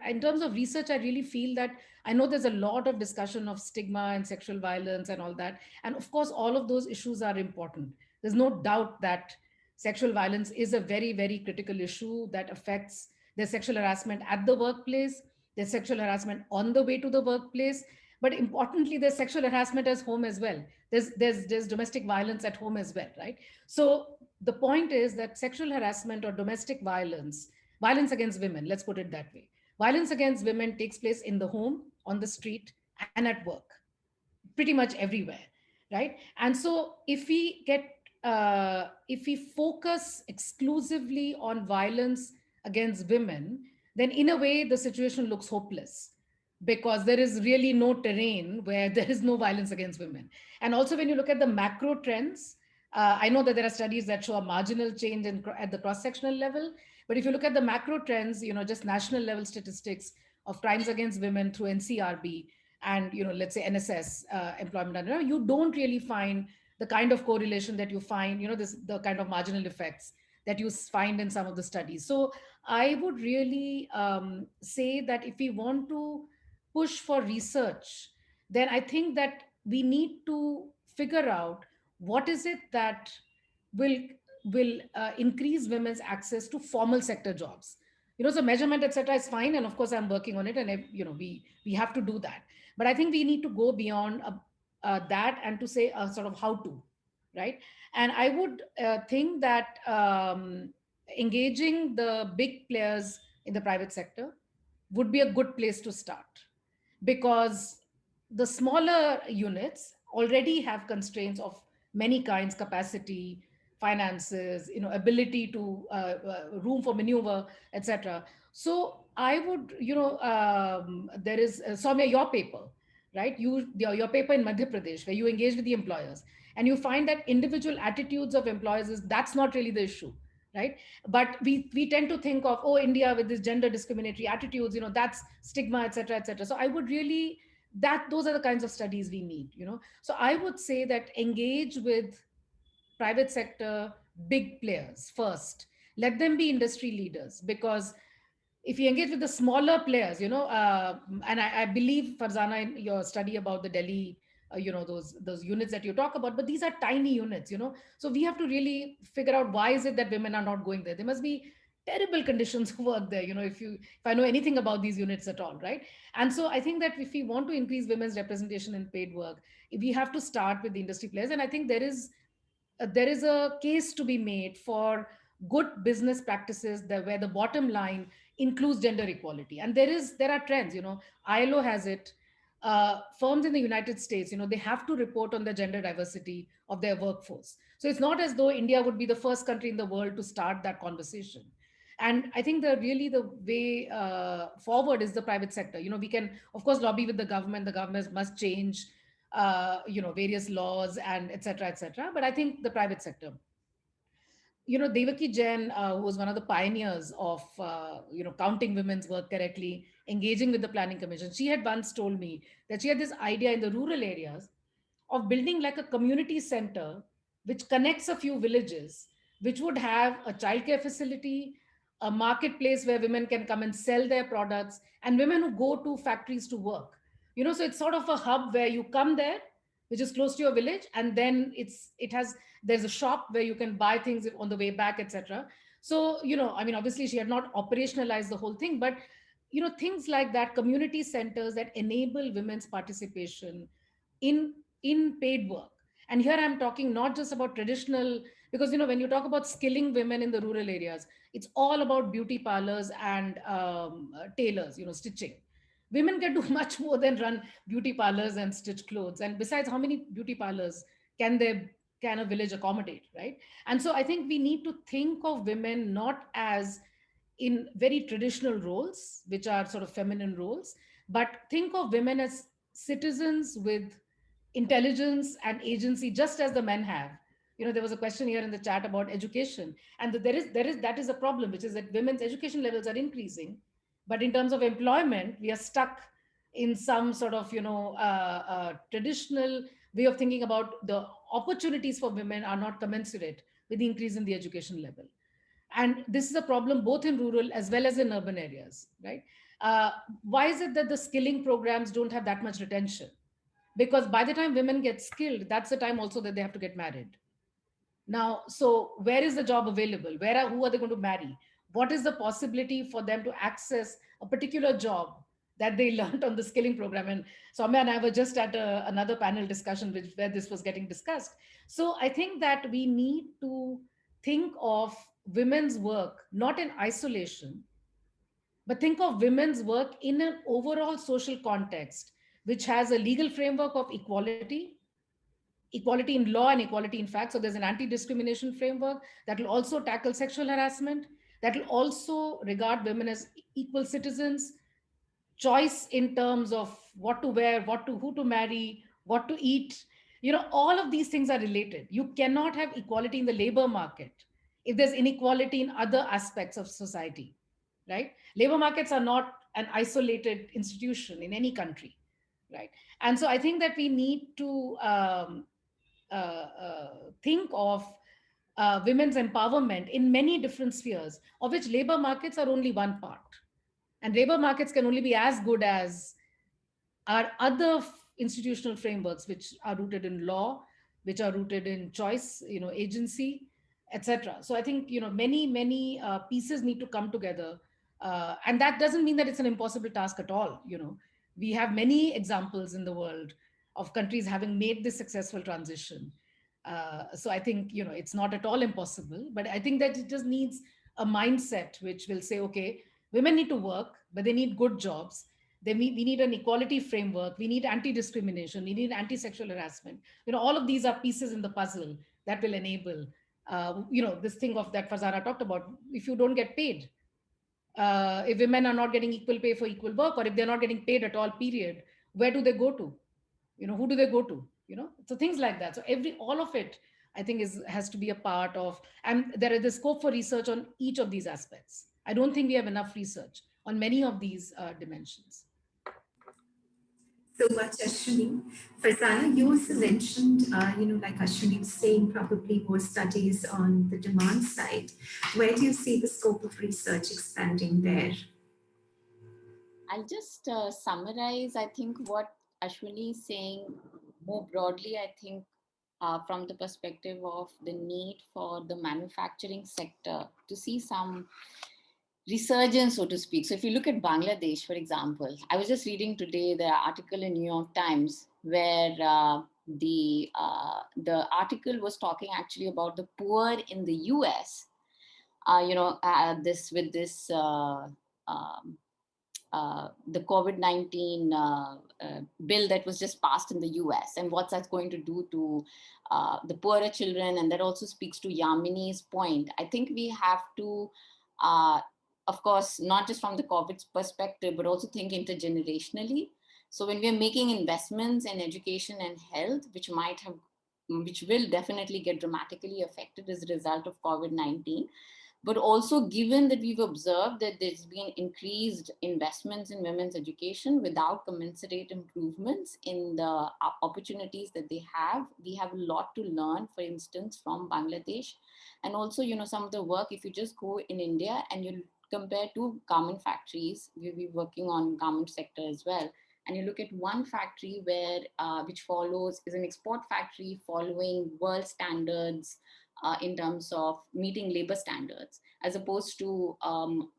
Speaker 3: in terms of research, I really feel that, I know there's a lot of discussion of stigma and sexual violence and all that, and of course all of those issues are important. There's no doubt that sexual violence is a very, very critical issue that affects, there's sexual harassment at the workplace, there's sexual harassment on the way to the workplace, but importantly, there's sexual harassment at home as well. There's domestic violence at home as well, right? So the point is that sexual harassment or domestic violence, violence against women, let's put it that way, violence against women takes place in the home, on the street, and at work, pretty much everywhere, right? And so if we focus exclusively on violence against women, then in a way the situation looks hopeless. because there is really no terrain where there is no violence against women. And also, when you look at the macro trends, I know that there are studies that show a marginal change at the cross-sectional level, but if you look at the macro trends, just national level statistics of crimes against women through NCRB and let's say NSS employment, you don't really find the kind of correlation that you find, the kind of marginal effects that you find in some of the studies. So I would really say that if we want to push for research, then I think that we need to figure out what is it that will increase women's access to formal sector jobs. So measurement, etc., is fine, and of course I'm working on it, and we have to do that. But I think we need to go beyond that and to say sort of how to, right? And I would think that engaging the big players in the private sector would be a good place to start, because the smaller units already have constraints of many kinds: capacity, finances, ability to room for maneuver, etc. So I would, there is Soumya, your paper, right? Your paper in Madhya Pradesh, where you engage with the employers, and you find that individual attitudes of employers that's not really the issue, right? But we tend to think of, oh, India with this gender discriminatory attitudes, that's stigma, etc., etc. So I would really, that those are the kinds of studies we need. So I would say that engage with private sector big players first. Let them be industry leaders, because if you engage with the smaller players, and I believe, Farzana, in your study about the Delhi, those units that you talk about, but these are tiny units, so we have to really figure out, why is it that women are not going there? There must be terrible conditions of work there, if I know anything about these units at all, right? And so I think that if we want to increase women's representation in paid work, we have to start with the industry players. And I think there is a case to be made for good business practices where the bottom line includes gender equality. And there are trends, ILO has it. Firms in the United States, they have to report on the gender diversity of their workforce. So it's not as though India would be the first country in the world to start that conversation. And I think the way forward is the private sector. We can of course lobby with the government. The government must change various laws and etc., etc. But I think the private sector, Devaki Jain, who was one of the pioneers of, counting women's work correctly, engaging with the planning commission, she had once told me that she had this idea in the rural areas of building like a community center which connects a few villages, which would have a childcare facility, a marketplace where women can come and sell their products, and women who go to factories to work. So it's sort of a hub where you come there, which is close to your village, and then there's a shop where you can buy things on the way back, etc. So, I mean, obviously she had not operationalized the whole thing, but things like that, community centers that enable women's participation in paid work. And here I'm talking not just about traditional, because when you talk about skilling women in the rural areas, it's all about beauty parlors and tailors, stitching. Women can do much more than run beauty parlors and stitch clothes. And besides, how many beauty parlors can a village accommodate, right? And so I think we need to think of women not as in very traditional roles, which are sort of feminine roles, but think of women as citizens with intelligence and agency, just as the men have. There was a question here in the chat about education, and that is a problem, which is that women's education levels are increasing, but in terms of employment, we are stuck in some sort of traditional way of thinking about the opportunities for women are not commensurate with the increase in the education level. And this is a problem both in rural as well as in urban areas, right? Why is it that the skilling programs don't have that much retention? Because by the time women get skilled, that's the time also that they have to get married. Now, so where is the job available? Who are they going to marry? What is the possibility for them to access a particular job that they learned on the skilling program? And Soumya and I were just at another panel discussion where this was getting discussed. So I think that we need to think of women's work not in isolation, but think of women's work in an overall social context, which has a legal framework of equality in law and equality in fact. So there's an anti-discrimination framework that will also tackle sexual harassment, that will also regard women as equal citizens, choice in terms of what to wear, who to marry, what to eat. All of these things are related. You cannot have equality in the labor market if there's inequality in other aspects of society, right? Labor markets are not an isolated institution in any country, right? And so I think that we need to think of women's empowerment in many different spheres, of which labor markets are only one part. And labor markets can only be as good as our other institutional frameworks, which are rooted in law, which are rooted in choice, agency, etc. So I think many pieces need to come together, and that doesn't mean that it's an impossible task at all. We have many examples in the world of countries having made this successful transition. So I think it's not at all impossible, but I think that it just needs a mindset which will say, okay, women need to work, but they need good jobs. We need an equality framework. We need anti-discrimination. We need anti-sexual harassment. All of these are pieces in the puzzle that will enable, this thing of that Farzana talked about. If you don't get paid, if women are not getting equal pay for equal work, or if they're not getting paid at all, period, where do they go to? Who do they go to? So things like that. So all of it, I think, has to be a part of, and there is the scope for research on each of these aspects. I don't think we have enough research on many of these dimensions.
Speaker 1: So much, Ashwini. Farzana, you also mentioned, like Ashwini was saying, probably more studies on the demand side. Where do you see the scope of research expanding there?
Speaker 2: I'll just summarize, I think, what Ashwini is saying more broadly. I think from the perspective of the need for the manufacturing sector to see some resurgence, so to speak. So if you look at Bangladesh, for example, I was just reading today the article in New York Times where the article was talking actually about the poor in the US, the COVID-19 bill that was just passed in the US, and what that's going to do to the poorer children. And that also speaks to Yamini's point. I think we have to, of course, not just from the COVID perspective, but also think intergenerationally. So when we're making investments in education and health, which will definitely get dramatically affected as a result of COVID-19, but also given that we've observed that there's been increased investments in women's education without commensurate improvements in the opportunities that they have, we have a lot to learn, for instance, from Bangladesh. And also, some of the work, if you just go in India and you compare two garment factories, we'll be working on garment sector as well. And you look at one factory where, which is an export factory following world standards, in terms of meeting labor standards, as opposed to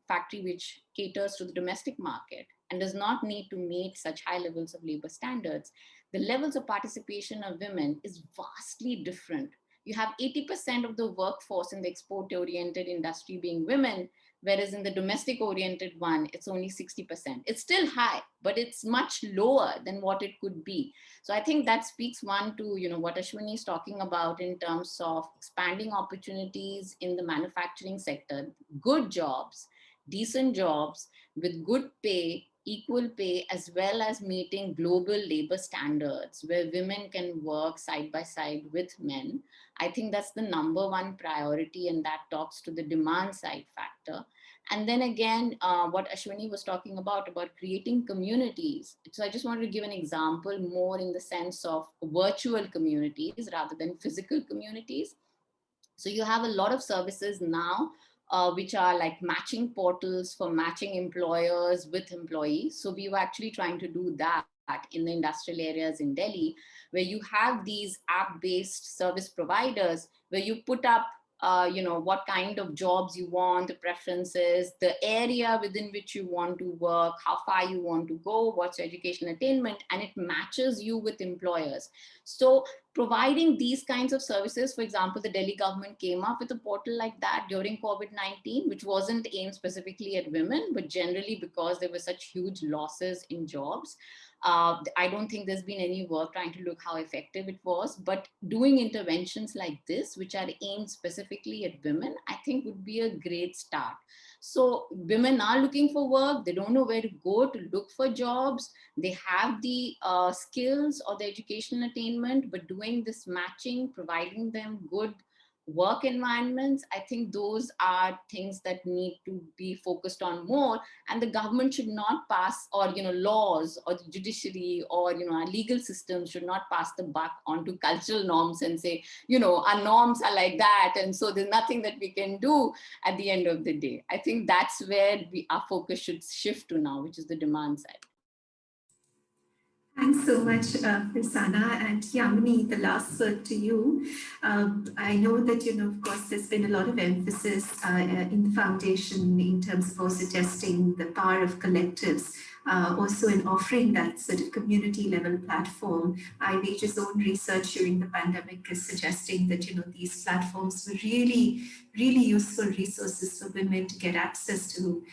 Speaker 2: factory which caters to the domestic market and does not need to meet such high levels of labor standards. The levels of participation of women is vastly different. You have 80% of the workforce in the export-oriented industry being women, whereas in the domestic-oriented one, it's only 60%. It's still high, but it's much lower than what it could be. So I think that speaks one to what Ashwini is talking about in terms of expanding opportunities in the manufacturing sector, good jobs, decent jobs with good pay, equal pay, as well as meeting global labor standards where women can work side by side with men. I think that's the number one priority, and that talks to the demand side factor. And then again, what Ashwini was talking about creating communities. So I just wanted to give an example more in the sense of virtual communities rather than physical communities. So you have a lot of services now which are like matching portals for matching employers with employees. So we were actually trying to do that in the industrial areas in Delhi, where you have these app-based service providers where you put up what kind of jobs you want, the preferences, the area within which you want to work, how far you want to go, what's your education attainment, and it matches you with employers. So providing these kinds of services, for example, the Delhi government came up with a portal like that during COVID-19, which wasn't aimed specifically at women, but generally because there were such huge losses in jobs. I don't think there's been any work trying to look how effective it was, but doing interventions like this, which are aimed specifically at women, I think would be a great start. So women are looking for work. They don't know where to go to look for jobs. They have the skills or the educational attainment, but doing this matching, providing them good work environments, I think those are things that need to be focused on more. And the government should not pass, or laws or the judiciary or our legal system should not pass the buck onto cultural norms and say, our norms are like that, and so there's nothing that we can do at the end of the day. I think that's where our focus should shift to now, which is the demand side.
Speaker 1: Thanks so much, Farzana. And Yamini, the last word to you. I know that, of course, there's been a lot of emphasis in the foundation in terms of also testing the power of collectives, also in offering that sort of community level platform. IWWAGE's own research during the pandemic is suggesting that, these platforms were really, really useful resources for women to get access to,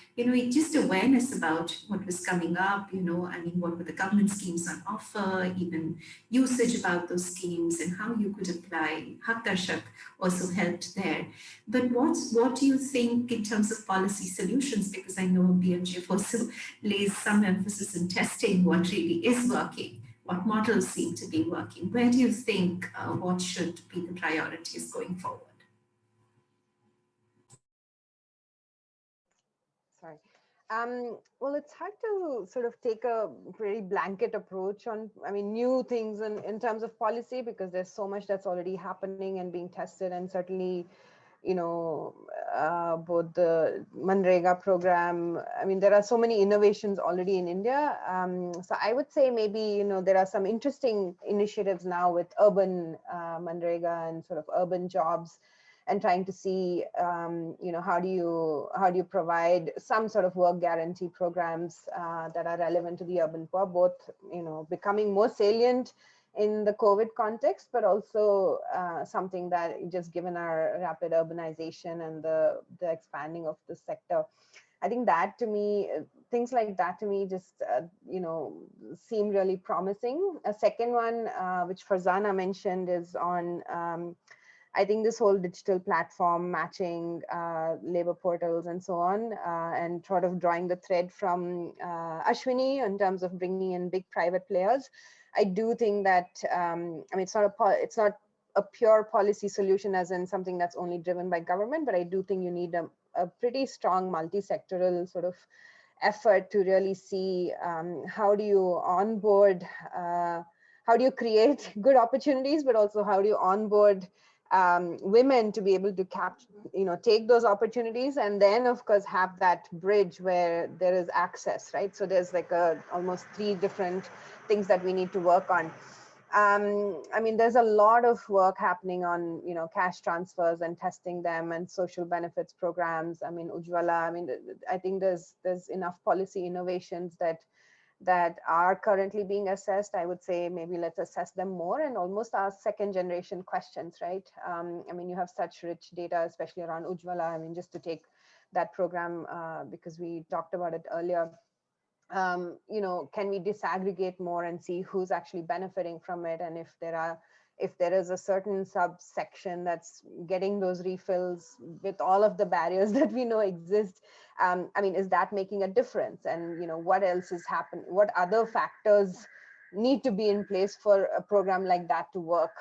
Speaker 1: just awareness about what was coming up, what were the government schemes on offer, even usage about those schemes and how you could apply. Hak Darshak also helped there. But what do you think in terms of policy solutions? Because I know BMGF also lays some emphasis in testing what really is working, what models seem to be working. Where do you think what should be the priorities going forward?
Speaker 4: Sorry. Well, it's hard to sort of take a very blanket approach on, new things in terms of policy, because there's so much that's already happening and being tested. And certainly, both the Manrega program, there are so many innovations already in India. So I would say maybe, there are some interesting initiatives now with urban Manrega and sort of urban jobs, and trying to see, how do you provide some sort of work guarantee programs that are relevant to the urban poor, both, becoming more salient in the COVID context, but also something that, just given our rapid urbanization and the expanding of the sector, I think that to me, things like that to me just, seem really promising. A second one, which Farzana mentioned, is on, I think this whole digital platform matching labor portals and so on, and sort of drawing the thread from Ashwini in terms of bringing in big private players. I do think that, it's not a pure policy solution as in something that's only driven by government, but I do think you need a pretty strong multi-sectoral sort of effort to really see how do you onboard, how do you create good opportunities, but also how do you onboard women to be able to take those opportunities, and then of course have that bridge where there is access, right? So there's like almost 3 different things that we need to work on. There's a lot of work happening on, cash transfers and testing them, and social benefits programs. Ujjwala, I think there's enough policy innovations that are currently being assessed. I would say maybe let's assess them more and almost ask second generation questions, right? You have such rich data, especially around Ujjwala. Just to take that program, because we talked about it earlier, can we disaggregate more and see who's actually benefiting from it? And if there is a certain subsection that's getting those refills with all of the barriers that we know exist, is that making a difference? And, what else is happening? What other factors need to be in place for a program like that to work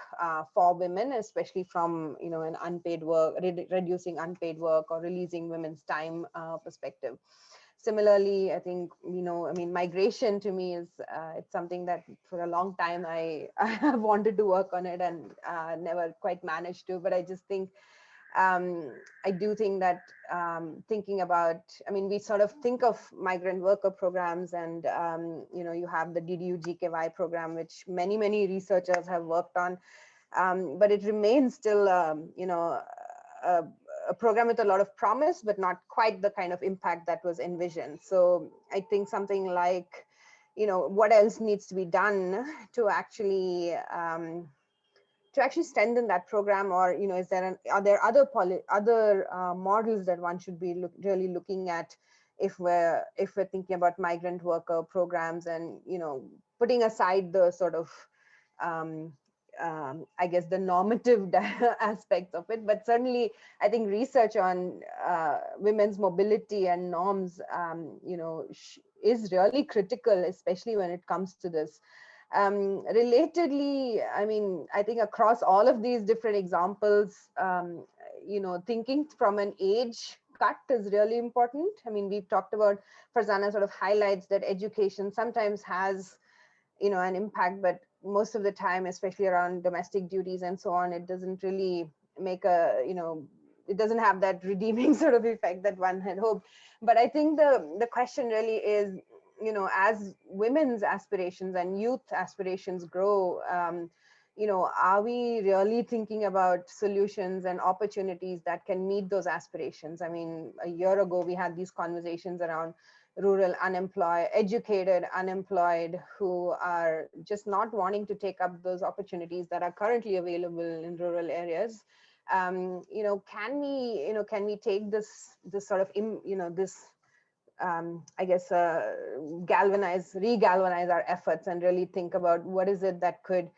Speaker 4: for women, especially from, an unpaid work, reducing unpaid work or releasing women's time perspective. Similarly, I think, migration to me is, it's something that for a long time I have wanted to work on it and never quite managed to, but I just think, I do think that thinking about, we sort of think of migrant worker programs and, you have the DDU GKY program, which many researchers have worked on, but it remains still, a program with a lot of promise, but not quite the kind of impact that was envisioned. So I think something like, what else needs to be done to actually strengthen that program, or are there other models that one should be really looking at if we're thinking about migrant worker programs, and putting aside the sort of I guess, the normative aspects of it, but certainly I think research on women's mobility and norms, is really critical, especially when it comes to this. Relatedly, I mean, I think across all of these different examples, thinking from an age cut is really important. I mean, we've talked about, Farzana sort of highlights that education sometimes has, an impact, but most of the time, especially around domestic duties and so on, it doesn't really make it doesn't have that redeeming sort of effect that one had hoped. But I think the question really is, as women's aspirations and youth aspirations grow, are we really thinking about solutions and opportunities that can meet those aspirations? I mean, a year ago, we had these conversations around rural unemployed, educated unemployed, who are just not wanting to take up those opportunities that are currently available in rural areas. Can we take this sort of, this, I guess, re-galvanize our efforts and really think about what is it that could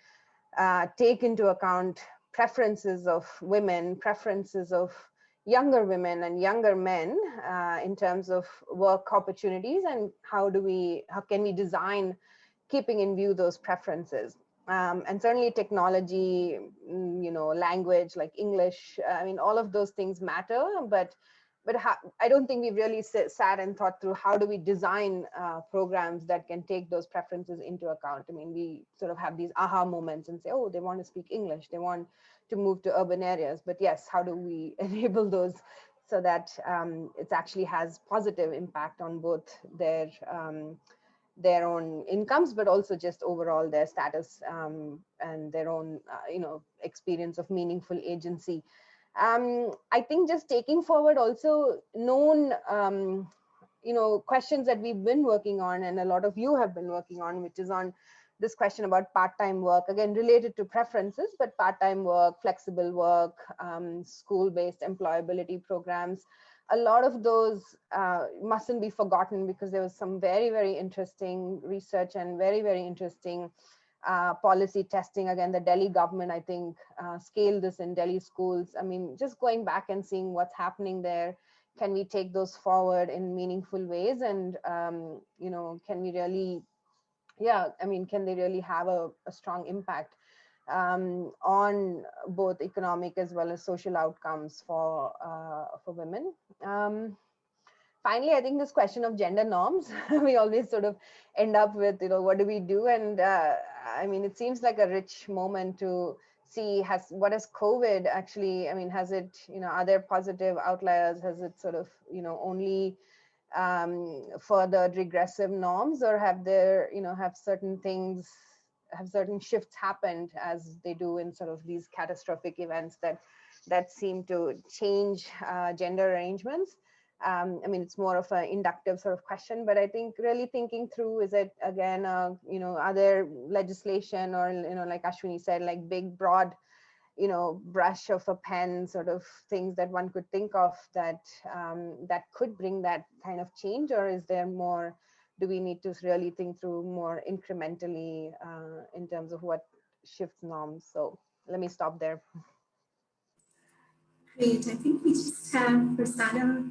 Speaker 4: take into account preferences of women, preferences of younger women and younger men in terms of work opportunities, and how can we design keeping in view those preferences. And certainly technology, language like English, I mean, all of those things matter, but I don't think we've really sat and thought through how do we design programs that can take those preferences into account. I mean, we sort of have these aha moments and say, oh, they want to speak English, they want to move to urban areas. But yes, how do we enable those so that it actually has positive impact on both their own incomes, but also just overall their status and their own, experience of meaningful agency. I think just taking forward also known, questions that we've been working on, and a lot of you have been working on, which is on this question about part-time work, again, related to preferences, but part-time work, flexible work, school-based employability programs. A lot of those mustn't be forgotten, because there was some very, very interesting research and very, very interesting policy testing. Again, the Delhi government, I think, scaled this in Delhi schools. I mean, just going back and seeing what's happening there, can we take those forward in meaningful ways? And, can we really, can they really have a strong impact on both economic as well as social outcomes for women? Finally, I think this question of gender norms, we always sort of end up with, what do we do? And I mean, it seems like a rich moment to see what has COVID actually, I mean, has it, are there positive outliers? Has it sort of, only furthered regressive norms, or have there, have certain shifts happened, as they do in sort of these catastrophic events that seem to change gender arrangements? I mean, it's more of an inductive sort of question, but I think really thinking through, is it, again, are there legislation or, like Ashwini said, like big, broad, brush of a pen sort of things that one could think of that could bring that kind of change? Or is there more, do we need to really think through more incrementally in terms of what shifts norms? So let me stop there.
Speaker 1: Great. I think we just have Farzana.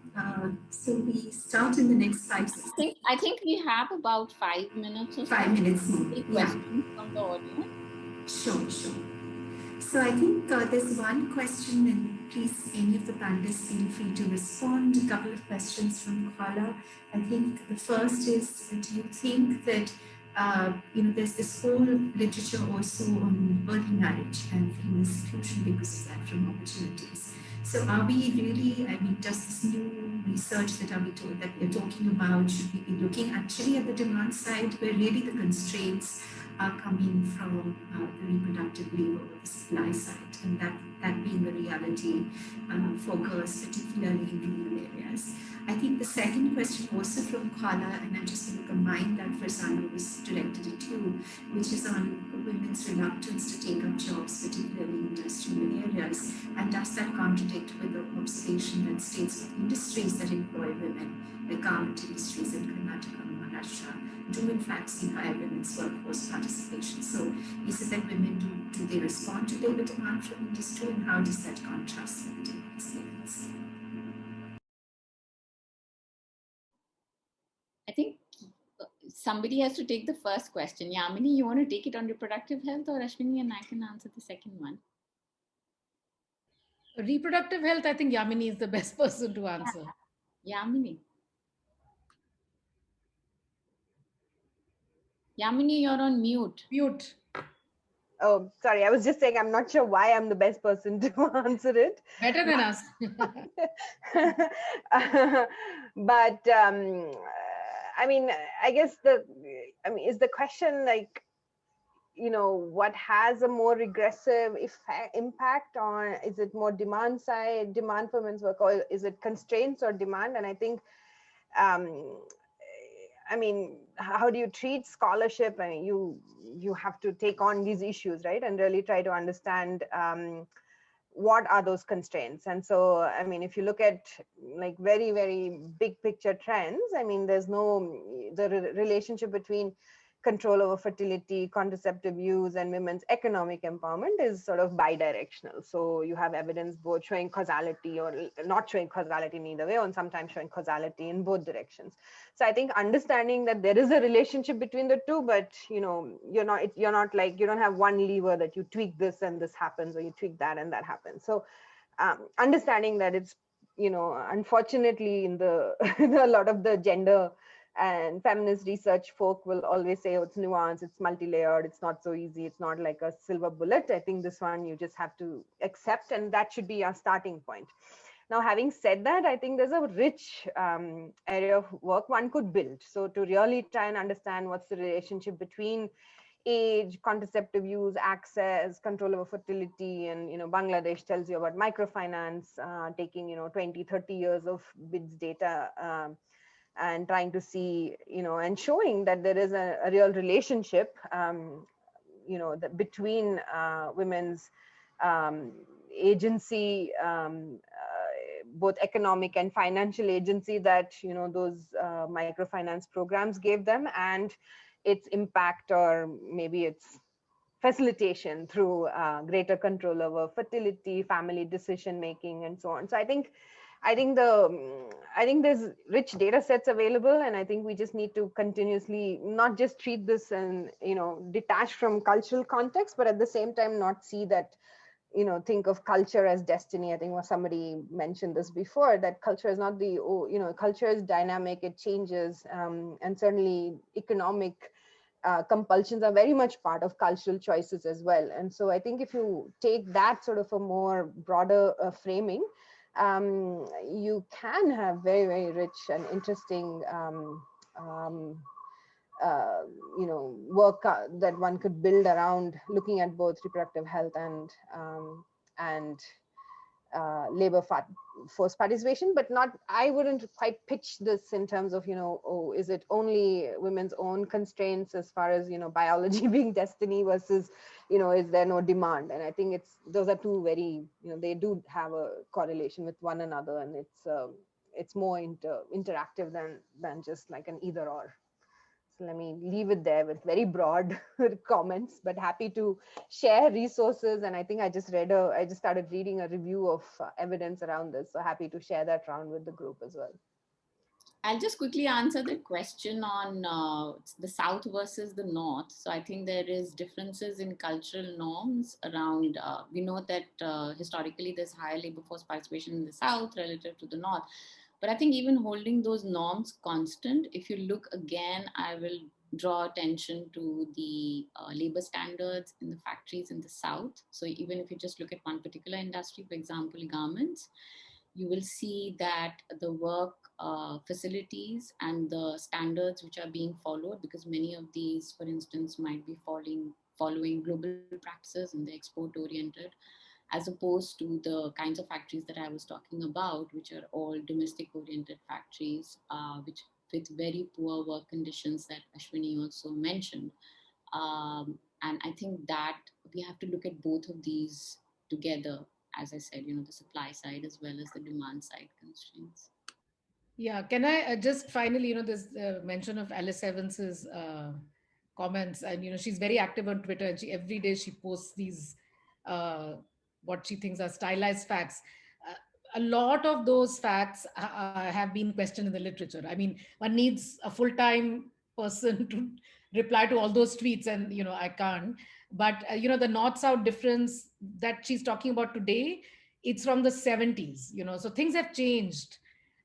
Speaker 1: So we start in the next 5 minutes.
Speaker 2: I think we have about 5 minutes or so.
Speaker 1: 5 minutes more.
Speaker 2: Questions from the audience.
Speaker 1: Sure. So I think there's one question, and please, any of the panelists feel free to respond. A couple of questions from Kala. I think the first is, do you think that there's this whole literature also on early marriage and female seclusion because of that from opportunities? So are we really, I mean, does this new research that we're talking about, should we be looking actually at the demand side, where really the constraints are coming from the reproductive labor, the supply side, and that being the reality for girls, particularly in rural areas? I think the second question also from Kala, and I'm just going to combine that Farzana was directed at you, which is on women's reluctance to take up jobs, particularly in industrial areas. And does that contradict with the observation that states with industries that employ women, like garment industries in Karnataka and Maharashtra, do in fact see higher women's workforce participation? So is it that women do they respond to labor demand from industry, and how does that contrast with the experience?
Speaker 2: I think somebody has to take the first question. Yamini, you want to take it on reproductive health, or Ashwini and I can answer the second one?
Speaker 3: Reproductive health, I think Yamini is the best person to answer.
Speaker 2: Yamini. Yamini, you're on mute.
Speaker 3: Mute.
Speaker 4: Oh, sorry. I was just saying, I'm not sure why I'm the best person to answer it.
Speaker 3: Better than us.
Speaker 4: But I mean, I guess is the question like, what has a more regressive impact on, is it more demand side, demand for women's work, or is it constraints or demand? And I think, I mean, how do you treat scholarship? I mean, you have to take on these issues, right? And really try to understand what are those constraints. And so, I mean, if you look at like very, very big picture trends, I mean, there's the relationship between control over fertility, contraceptive use, and women's economic empowerment is sort of bidirectional. So you have evidence both showing causality or not showing causality in either way, and sometimes showing causality in both directions. So I think understanding that there is a relationship between the two, but you're not like, you don't have one lever that you tweak this and this happens, or you tweak that and that happens. So understanding that it's, unfortunately in a lot of the gender and feminist research folk will always say, oh, it's nuanced, it's multi-layered, it's not so easy, it's not like a silver bullet. I think this one you just have to accept, and that should be our starting point. Now, having said that, I think there's a rich area of work one could build. So to really try and understand what's the relationship between age, contraceptive use, access, control over fertility. And Bangladesh tells you about microfinance, taking 20, 30 years of BIDS data, and trying to see, and showing that there is a real relationship, between women's agency, both economic and financial agency that, those microfinance programs gave them, and its impact, or maybe its facilitation through greater control over fertility, family decision making, and so on. So I think there's rich data sets available, and I think we just need to continuously not just treat this and detached from cultural context, but at the same time not see that, think of culture as destiny. I think somebody mentioned this before, that culture is not culture is dynamic, it changes, and certainly economic compulsions are very much part of cultural choices as well. And so I think if you take that sort of a more broader framing, you can have very, very rich and interesting work that one could build around looking at both reproductive health and labor force participation, but not, I wouldn't quite pitch this in terms of, is it only women's own constraints as far as, biology being destiny versus, is there no demand? And I think those are two very, they do have a correlation with one another, and it's more interactive than just like an either or. So let me leave it there with very broad comments, but happy to share resources. And I think I just started reading a review of evidence around this. So happy to share that around with the group as well.
Speaker 2: I'll just quickly answer the question on the South versus the North. So I think there is differences in cultural norms around, we know that historically there's higher labor force participation in the South relative to the North. But I think even holding those norms constant, if you look again, I will draw attention to the labor standards in the factories in the South. So even if you just look at one particular industry, for example, garments, you will see that the work facilities and the standards which are being followed, because many of these, for instance, might be following global practices and they're export oriented, as opposed to the kinds of factories that I was talking about, which are all domestic oriented factories, which with very poor work conditions that Ashwini also mentioned. And I think that we have to look at both of these together, as I said, the supply side as well as the demand side constraints.
Speaker 3: Yeah, can I just finally, this mention of Alice Evans's comments, and she's very active on Twitter, and every day she posts these what she thinks are stylized facts. A lot of those facts have been questioned in the literature. I mean, one needs a full-time person to reply to all those tweets, and I can't. But the north-south difference that she's talking about today, it's from the 70s. So things have changed.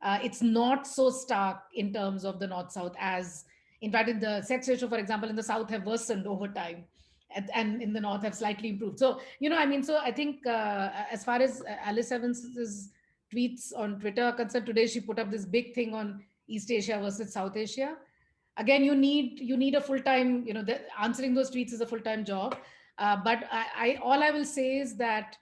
Speaker 3: It's not so stark in terms of the north-south as, in fact, in the sex ratio, for example, in the south have worsened over time, and in the north have slightly improved. So so I think as far as Alice Evans's tweets on Twitter are concerned, today she put up this big thing on East Asia versus South Asia. Again, you need a full-time, answering those tweets is a full-time job. But all I will say is that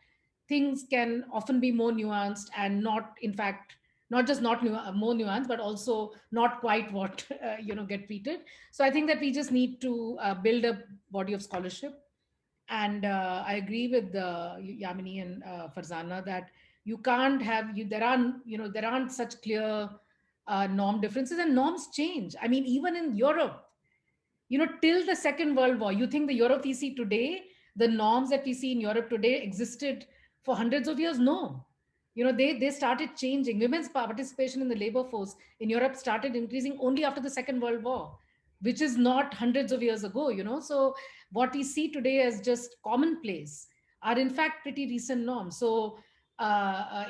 Speaker 3: things can often be more nuanced, and not, in fact, not just not more nuanced, but also not quite what get tweeted. So I think that we just need to build a body of scholarship. And I agree with Yamini and Farzana that you can't have there aren't such clear norm differences, and norms change. I mean, even in Europe, till the Second World War, you think the Europe we see today, the norms that we see in Europe today existed for hundreds of years? No. They started changing. Women's participation in the labor force in Europe started increasing only after the Second World War, which is not hundreds of years ago. So what we see today as just commonplace are in fact pretty recent norms. So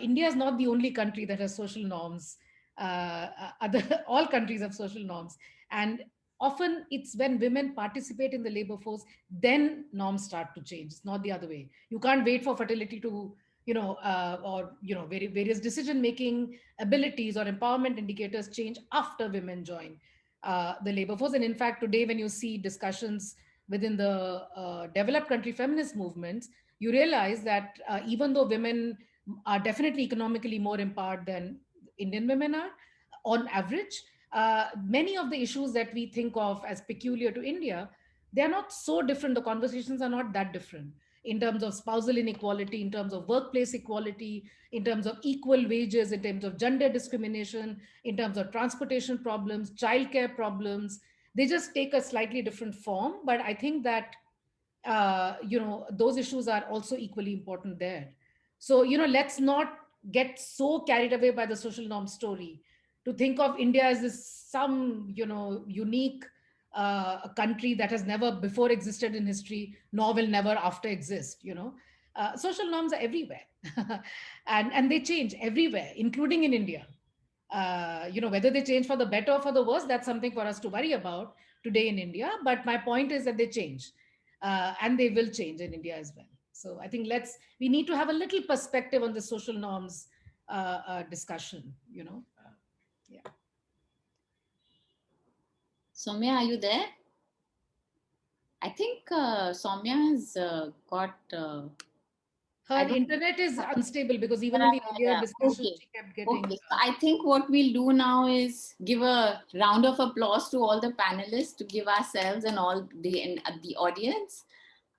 Speaker 3: India is not the only country that has social norms. All countries have social norms, and often it's when women participate in the labor force, then norms start to change. It's not the other way. You can't wait for fertility to, or various decision making abilities or empowerment indicators change after women join the labor force. And in fact, today when you see discussions within the developed country feminist movements, you realize that even though women are definitely economically more empowered than Indian women are on average, many of the issues that we think of as peculiar to India, they are not so different. The conversations are not that different in terms of spousal inequality, in terms of workplace equality, in terms of equal wages, in terms of gender discrimination, in terms of transportation problems, childcare problems. They just take a slightly different form. But I think that, those issues are also equally important there. So, let's not get so carried away by the social norm story to think of India as this some, unique country that has never before existed in history, nor will never after exist. Social norms are everywhere, and they change everywhere, including in India. Whether they change for the better or for the worse, that's something for us to worry about today in India. But my point is that they change, and they will change in India as well. So I think we need to have a little perspective on the social norms discussion. Yeah.
Speaker 2: Soumya, are you there? I think Soumya has got...
Speaker 3: her internet is unstable, because even in the earlier discussion, she kept getting...
Speaker 2: Okay. So I think what we'll do now is give a round of applause to all the panelists, to give ourselves and all the audience.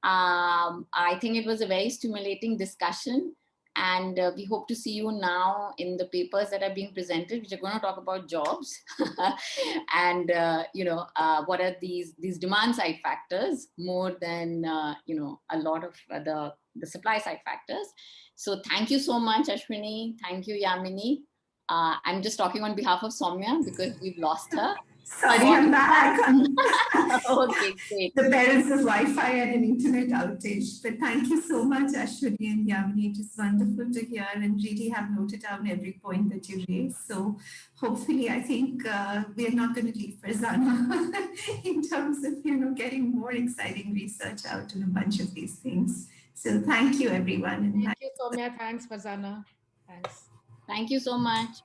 Speaker 2: I think it was a very stimulating discussion, and we hope to see you now in the papers that are being presented, which are going to talk about jobs and what are these demand side factors more than a lot of the supply side factors. So thank you so much, Ashwini. Thank you, Yamini. I'm just talking on behalf of Soumya because we've lost her.
Speaker 1: Sorry, I'm back.
Speaker 2: Okay, great.
Speaker 1: The parents of Wi-Fi and an internet outage. But thank you so much, Ashwini and Yamini. It is wonderful to hear, and really have noted down every point that you raised. So hopefully, I think we are not going to leave Farzana in terms of getting more exciting research out on a bunch of these things. So thank you, everyone.
Speaker 3: Thank you, Soumya. Thanks, Farzana. Thanks.
Speaker 2: Thank you so much.